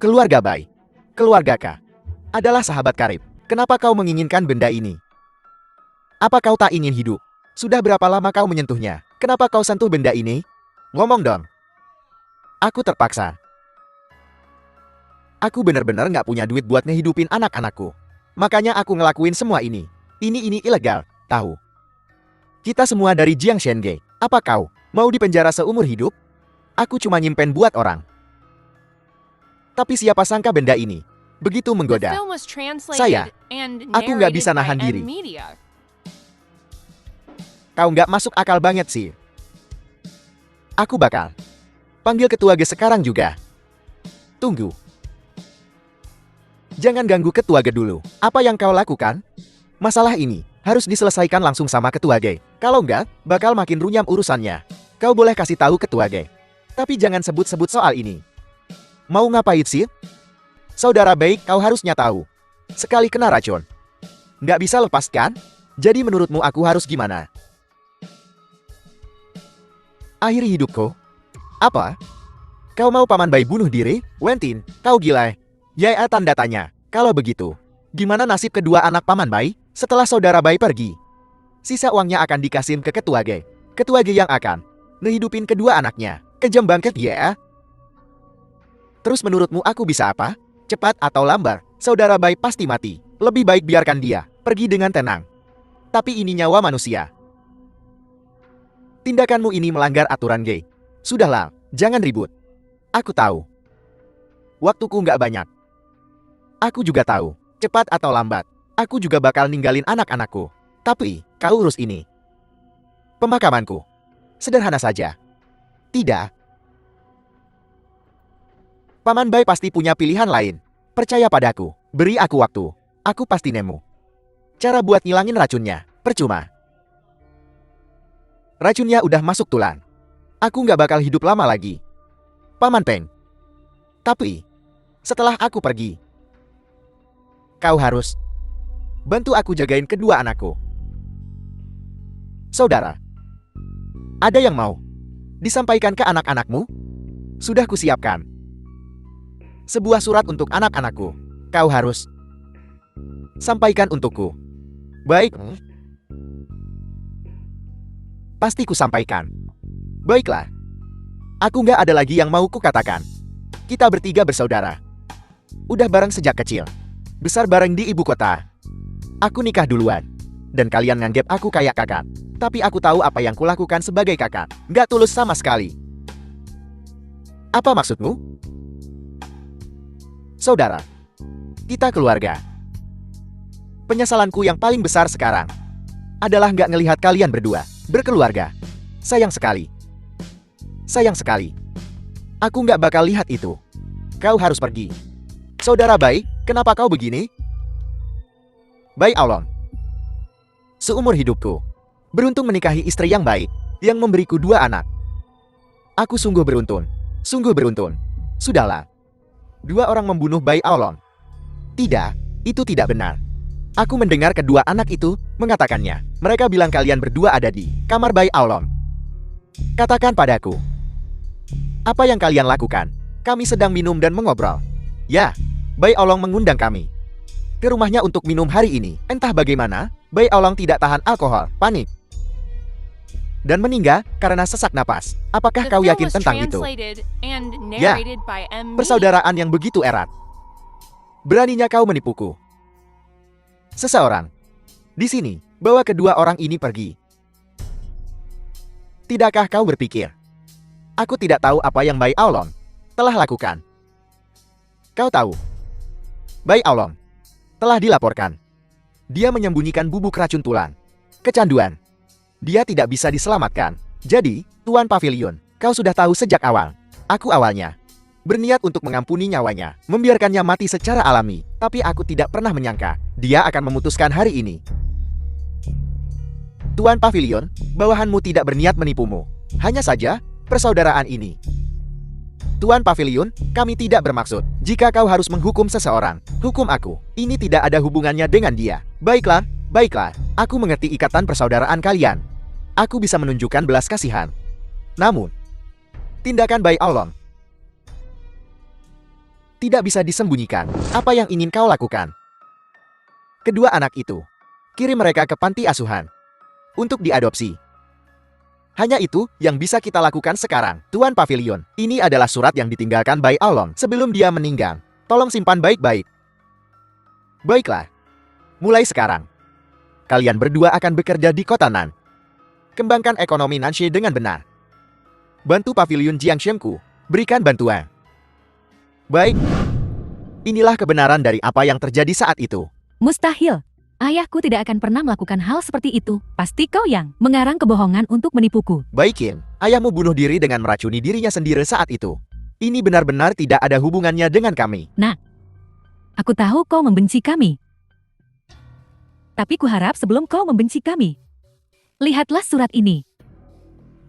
keluarga Bai, keluarga Ka, adalah sahabat karib. Kenapa kau menginginkan benda ini? Apa kau tak ingin hidup? Sudah berapa lama kau menyentuhnya? Kenapa kau sentuh benda ini? Ngomong dong. Aku terpaksa. Aku benar-benar nggak punya duit buat ngehidupin anak-anakku. Makanya aku ngelakuin semua ini. Ini ilegal, tahu? Kita semua dari Jiangshenge. Apa kau mau dipenjara seumur hidup? Aku cuma nyimpen buat orang. Tapi siapa sangka benda ini begitu menggoda. Saya, aku nggak bisa nahan diri. Kau nggak masuk akal banget sih. Aku bakal panggil ketua G sekarang juga. Tunggu. Jangan ganggu ketua G dulu. Apa yang kau lakukan? Masalah ini harus diselesaikan langsung sama ketua G. Kalau enggak, bakal makin runyam urusannya. Kau boleh kasih tahu ketua G. Tapi jangan sebut-sebut soal ini. Mau ngapain sih? Saudara baik, kau harusnya tahu. Sekali kena racun, nggak bisa lepas kan? Jadi menurutmu aku harus gimana? Akhiri hidupku? Apa? Kau mau Paman Bai bunuh diri? Wentin, kau gila? Ya tanda tanya. Kalau begitu, gimana nasib kedua anak Paman Bai setelah saudara Bai pergi? Sisa uangnya akan dikasih ke ketua G. Ketua G yang akan ngehidupin kedua anaknya. Kejam banget ya. Terus menurutmu aku bisa apa? Cepat atau lambat, saudara Bai pasti mati. Lebih baik biarkan dia pergi dengan tenang. Tapi ini nyawa manusia. Tindakanmu ini melanggar aturan G. Sudahlah, jangan ribut. Aku tahu. Waktuku nggak banyak. Aku juga tahu, cepat atau lambat, aku juga bakal ninggalin anak-anakku. Tapi, kau urus ini. Pemakamanku. Sederhana saja. Tidak. Paman Bai pasti punya pilihan lain. Percaya padaku, beri aku waktu. Aku pasti nemu cara buat ngilangin racunnya. Percuma. Racunnya udah masuk tulang. Aku nggak bakal hidup lama lagi. Paman Peng. Tapi, setelah aku pergi, kau harus bantu aku jagain kedua anakku. Saudara, ada yang mau disampaikan ke anak-anakmu? Sudah kusiapkan. Sebuah surat untuk anak-anakku. Kau harus sampaikan untukku. Baik. Pasti ku sampaikan. Baiklah. Aku nggak ada lagi yang mau ku katakan. Kita bertiga bersaudara. Udah bareng sejak kecil. Besar bareng di ibu kota. Aku nikah duluan. Dan kalian nganggep aku kayak kakak. Tapi aku tahu apa yang kulakukan sebagai kakak. Nggak tulus sama sekali. Apa maksudmu? Saudara. Kita keluarga. Penyesalanku yang paling besar sekarang adalah nggak ngelihat kalian berdua berkeluarga. Sayang sekali. Sayang sekali. Aku nggak bakal lihat itu. Kau harus pergi. Saudara Bai, kenapa kau begini? Bai Aolon. Seumur hidupku, beruntung menikahi istri yang baik, yang memberiku 2 anak. Aku sungguh beruntun. Sungguh beruntun. Sudahlah. 2 orang membunuh Bai Aolon. Tidak, itu tidak benar. Aku mendengar kedua anak itu mengatakannya. Mereka bilang kalian berdua ada di kamar Bai Aolon. Katakan padaku. Apa yang kalian lakukan? Kami sedang minum dan mengobrol. Ya, Bai Aolon mengundang kami ke rumahnya untuk minum hari ini. Entah bagaimana, Bai Aolon tidak tahan alkohol, panik, dan meninggal karena sesak napas. Apakah kau yakin tentang itu? Ya, persaudaraan yang begitu erat. Beraninya kau menipuku. Seseorang di sini bawa kedua orang ini pergi. Tidakkah kau berpikir? Aku tidak tahu apa yang Bai Aolon telah lakukan. Kau tahu, Bai Aolon telah dilaporkan. Dia menyembunyikan bubuk racun tulang. Kecanduan. Dia tidak bisa diselamatkan. Jadi, Tuan Pavilion, kau sudah tahu sejak awal. Aku awalnya berniat untuk mengampuni nyawanya, membiarkannya mati secara alami. Tapi aku tidak pernah menyangka dia akan memutuskan hari ini. Tuan Pavilion, bawahanmu tidak berniat menipumu. Hanya saja, persaudaraan ini. Tuan Pavilion, kami tidak bermaksud. Jika kau harus menghukum seseorang, hukum aku. Ini tidak ada hubungannya dengan dia. Baiklah, baiklah. Aku mengerti ikatan persaudaraan kalian. Aku bisa menunjukkan belas kasihan. Namun, tindakan Bai Aolon tidak bisa disembunyikan. Apa yang ingin kau lakukan? Kedua anak itu, kirim mereka ke panti asuhan untuk diadopsi. Hanya itu yang bisa kita lakukan sekarang. Tuan Pavilion, ini adalah surat yang ditinggalkan Bai Aolon sebelum dia meninggal. Tolong simpan baik-baik. Baiklah. Mulai sekarang, kalian berdua akan bekerja di kota Nan. Kembangkan ekonomi Nanshe dengan benar. Bantu Pavilion Jiangshemku. Berikan bantuan. Baik. Inilah kebenaran dari apa yang terjadi saat itu. Mustahil. Ayahku tidak akan pernah melakukan hal seperti itu. Pasti kau yang mengarang kebohongan untuk menipuku. Baikin, ayahmu bunuh diri dengan meracuni dirinya sendiri saat itu. Ini benar-benar tidak ada hubungannya dengan kami. Nak, aku tahu kau membenci kami. Tapi kuharap sebelum kau membenci kami, lihatlah surat ini.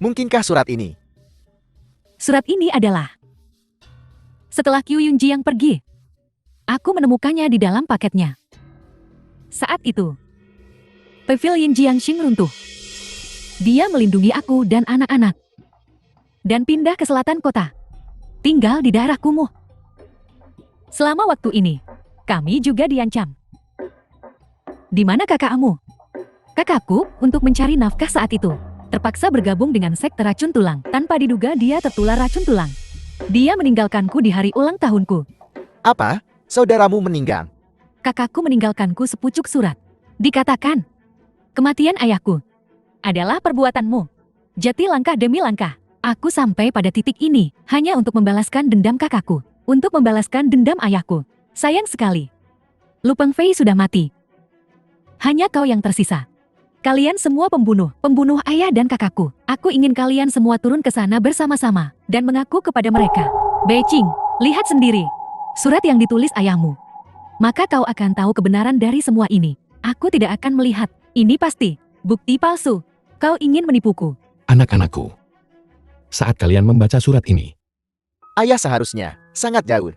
Mungkinkah surat ini? Surat ini adalah setelah Qiu Yunji yang pergi. Aku menemukannya di dalam paketnya. Saat itu, Pavilion Jiangxing runtuh. Dia melindungi aku dan anak-anak. Dan pindah ke selatan kota. Tinggal di daerah kumuh. Selama waktu ini, kami juga diancam. Di mana kakakmu? Kakakku, untuk mencari nafkah saat itu, terpaksa bergabung dengan sekte racun tulang. Tanpa diduga dia tertular racun tulang. Dia meninggalkanku di hari ulang tahunku. Apa? Saudaramu meninggal? Kakakku meninggalkanku sepucuk surat. Dikatakan, kematian ayahku adalah perbuatanmu. Jati langkah demi langkah, aku sampai pada titik ini hanya untuk membalaskan dendam kakakku, untuk membalaskan dendam ayahku. Sayang sekali, Lu Pengfei sudah mati. Hanya kau yang tersisa. Kalian semua pembunuh, pembunuh ayah dan kakakku. Aku ingin kalian semua turun ke sana bersama-sama dan mengaku kepada mereka. Beijing, lihat sendiri surat yang ditulis ayahmu. Maka kau akan tahu kebenaran dari semua ini. Aku tidak akan melihat. Ini pasti bukti palsu. Kau ingin menipuku. Anak-anakku, saat kalian membaca surat ini, Ayah seharusnya sangat jauh.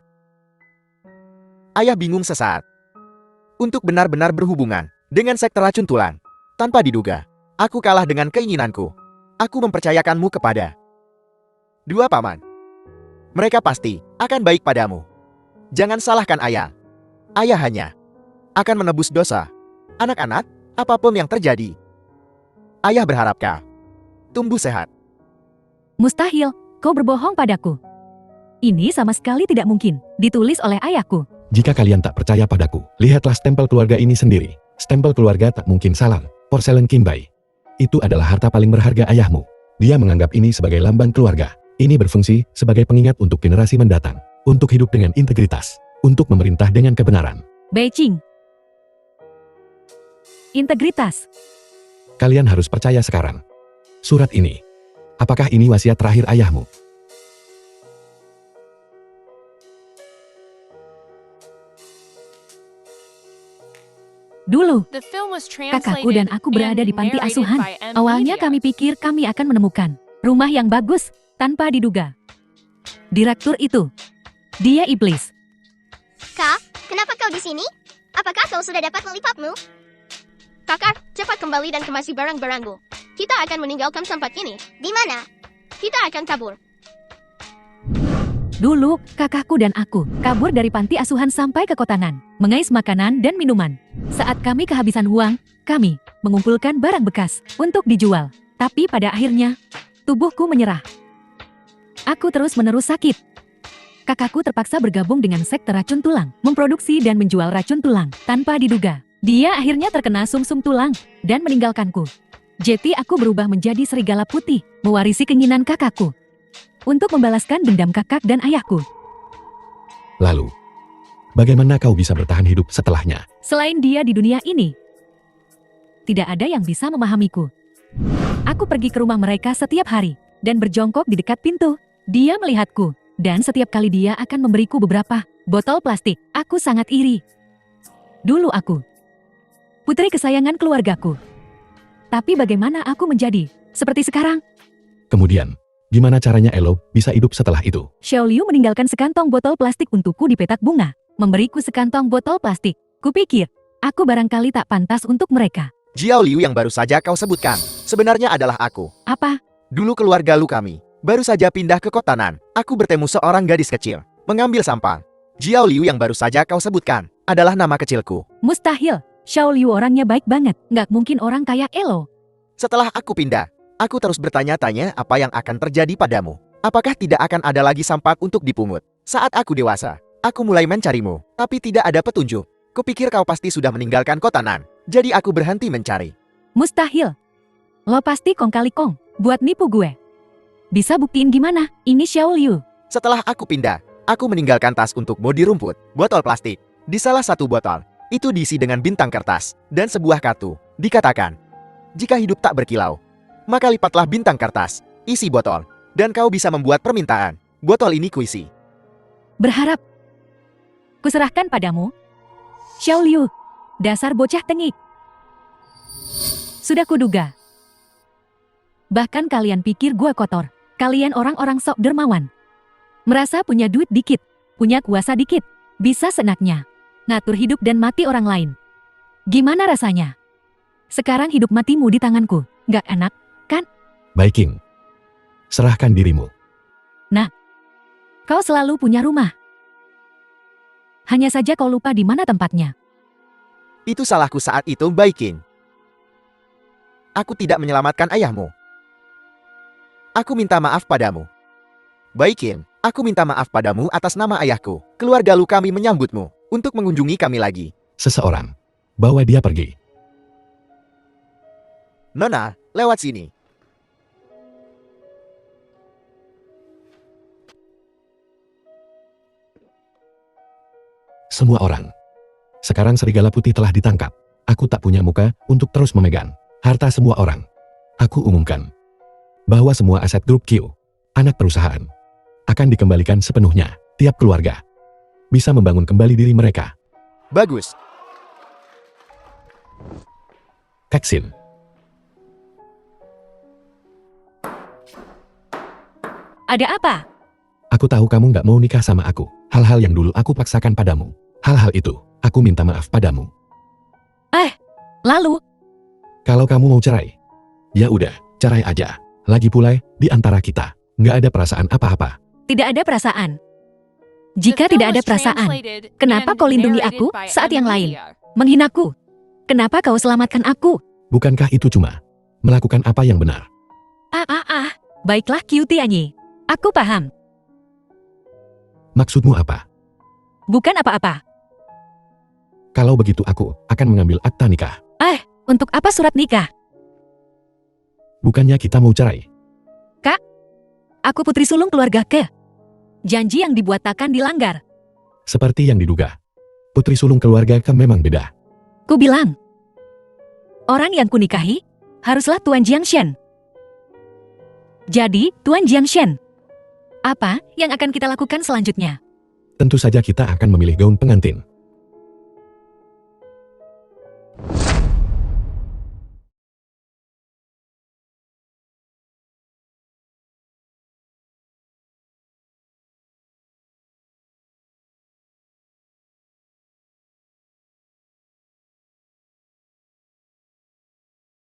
Ayah bingung sesaat. Untuk benar-benar berhubungan dengan sekte racun tulang. Tanpa diduga, aku kalah dengan keinginanku. Aku mempercayakanmu kepada 2 paman. Mereka pasti akan baik padamu. Jangan salahkan ayah. Ayah hanya akan menebus dosa. Anak-anak, apapun yang terjadi, ayah berharap kau tumbuh sehat. Mustahil, kau berbohong padaku. Ini sama sekali tidak mungkin, ditulis oleh ayahku. Jika kalian tak percaya padaku, lihatlah stempel keluarga ini sendiri. Stempel keluarga tak mungkin salah. Porselen Kinbai. Itu adalah harta paling berharga ayahmu. Dia menganggap ini sebagai lambang keluarga. Ini berfungsi sebagai pengingat untuk generasi mendatang. Untuk hidup dengan integritas. Untuk memerintah dengan kebenaran. Beijing. Integritas. Kalian harus percaya sekarang. Surat ini. Apakah ini wasiat terakhir ayahmu? Dulu, Kakakku kakakku dan aku berada di panti asuhan. Awalnya kami pikir kami akan menemukan rumah yang bagus tanpa diduga. Direktur itu, dia iblis. Kak, kenapa kau di sini? Apakah kau sudah dapat lollipopmu? Kakak, cepat kembali dan kemasi barang-barangmu. Kita akan meninggalkan tempat ini. Di mana? Kita akan kabur. Dulu, kakakku dan aku kabur dari panti asuhan sampai ke kota Nan, mengais makanan dan minuman. Saat kami kehabisan uang, kami mengumpulkan barang bekas untuk dijual. Tapi pada akhirnya, tubuhku menyerah. Aku terus-menerus sakit. Kakakku terpaksa bergabung dengan sekte racun tulang, memproduksi dan menjual racun tulang tanpa diduga. Dia akhirnya terkena sumsum tulang dan meninggalkanku. Jadi aku berubah menjadi serigala putih, mewarisi keinginan kakakku untuk membalaskan dendam kakak dan ayahku. Lalu, bagaimana kau bisa bertahan hidup setelahnya? Selain dia di dunia ini, tidak ada yang bisa memahamiku. Aku pergi ke rumah mereka setiap hari dan berjongkok di dekat pintu. Dia melihatku dan setiap kali dia akan memberiku beberapa botol plastik. Aku sangat iri. Dulu aku putri kesayangan keluargaku. Tapi bagaimana aku menjadi seperti sekarang? Kemudian, gimana caranya Elo bisa hidup setelah itu? Xiao Liu meninggalkan sekantong botol plastik untukku di petak bunga, memberiku sekantong botol plastik. Kupikir, aku barangkali tak pantas untuk mereka. Jiao Liu yang baru saja kau sebutkan, sebenarnya adalah aku. Apa? Dulu keluarga lu kami baru saja pindah ke kota Nan. Aku bertemu seorang gadis kecil mengambil sampah. Jiao Liu yang baru saja kau sebutkan adalah nama kecilku. Mustahil. Xiao Liu orangnya baik banget, nggak mungkin orang kayak Elo. Setelah aku pindah, aku terus bertanya-tanya apa yang akan terjadi padamu. Apakah tidak akan ada lagi sampah untuk dipungut? Saat aku dewasa, aku mulai mencarimu, tapi tidak ada petunjuk. Kupikir kau pasti sudah meninggalkan kota Nan, jadi aku berhenti mencari. Mustahil. Lo pasti kong kali kong, buat nipu gue. Bisa buktiin gimana? Ini Xiao Liu. Setelah aku pindah, aku meninggalkan tas untuk bodi rumput, botol plastik. Di salah satu botol, itu diisi dengan bintang kertas dan sebuah kartu. Dikatakan, jika hidup tak berkilau, maka lipatlah bintang kertas, isi botol, dan kau bisa membuat permintaan. Botol ini kuisi. Berharap. Kuserahkan padamu. Xiao Liu, dasar bocah tengik. Sudah kuduga. Bahkan kalian pikir gua kotor. Kalian orang-orang sok dermawan. Merasa punya duit dikit, punya kuasa dikit, bisa senaknya ngatur hidup dan mati orang lain. Gimana rasanya? Sekarang hidup matimu di tanganku, nggak enak, kan? Baiking. Serahkan dirimu. Kau selalu punya rumah. Hanya saja kau lupa di mana tempatnya. Itu salahku saat itu, Baikin. Aku tidak menyelamatkan ayahmu. Aku minta maaf padamu. Baikin, aku minta maaf padamu atas nama ayahku. Keluarga lu kami menyambutmu untuk mengunjungi kami lagi. Seseorang. Bawa dia pergi. Nona, lewat sini. Semua orang. Sekarang serigala putih telah ditangkap. Aku tak punya muka untuk terus memegang harta semua orang. Aku umumkan bahwa semua aset grup Q, anak perusahaan, akan dikembalikan sepenuhnya. Tiap keluarga bisa membangun kembali diri mereka. Bagus. Keksin. Ada apa? Aku tahu kamu nggak mau nikah sama aku. Hal-hal yang dulu aku paksakan padamu. Hal-hal itu, aku minta maaf padamu. Lalu, Kalau kamu mau cerai, ya udah, cerai aja. Lagi pula, di antara kita, nggak ada perasaan apa-apa. tidak ada perasaan. Jika tidak ada perasaan, kenapa kau lindungi aku saat yang lain menghinaku? Kenapa kau selamatkan aku? Bukankah itu cuma melakukan apa yang benar? Baiklah Cutie Anyi. Aku paham. Maksudmu apa? Bukan apa-apa. Kalau begitu aku akan mengambil akta nikah. Untuk apa surat nikah? Bukannya kita mau cerai? Aku putri sulung keluarga Ke. Janji yang dibuat takkan dilanggar. Seperti yang diduga. Putri sulung keluarga Ke memang beda. Ku bilang, orang yang kunikahi haruslah Tuan Jiangshen. Jadi, Tuan Jiangshen, apa yang akan kita lakukan selanjutnya? Tentu saja kita akan memilih gaun pengantin.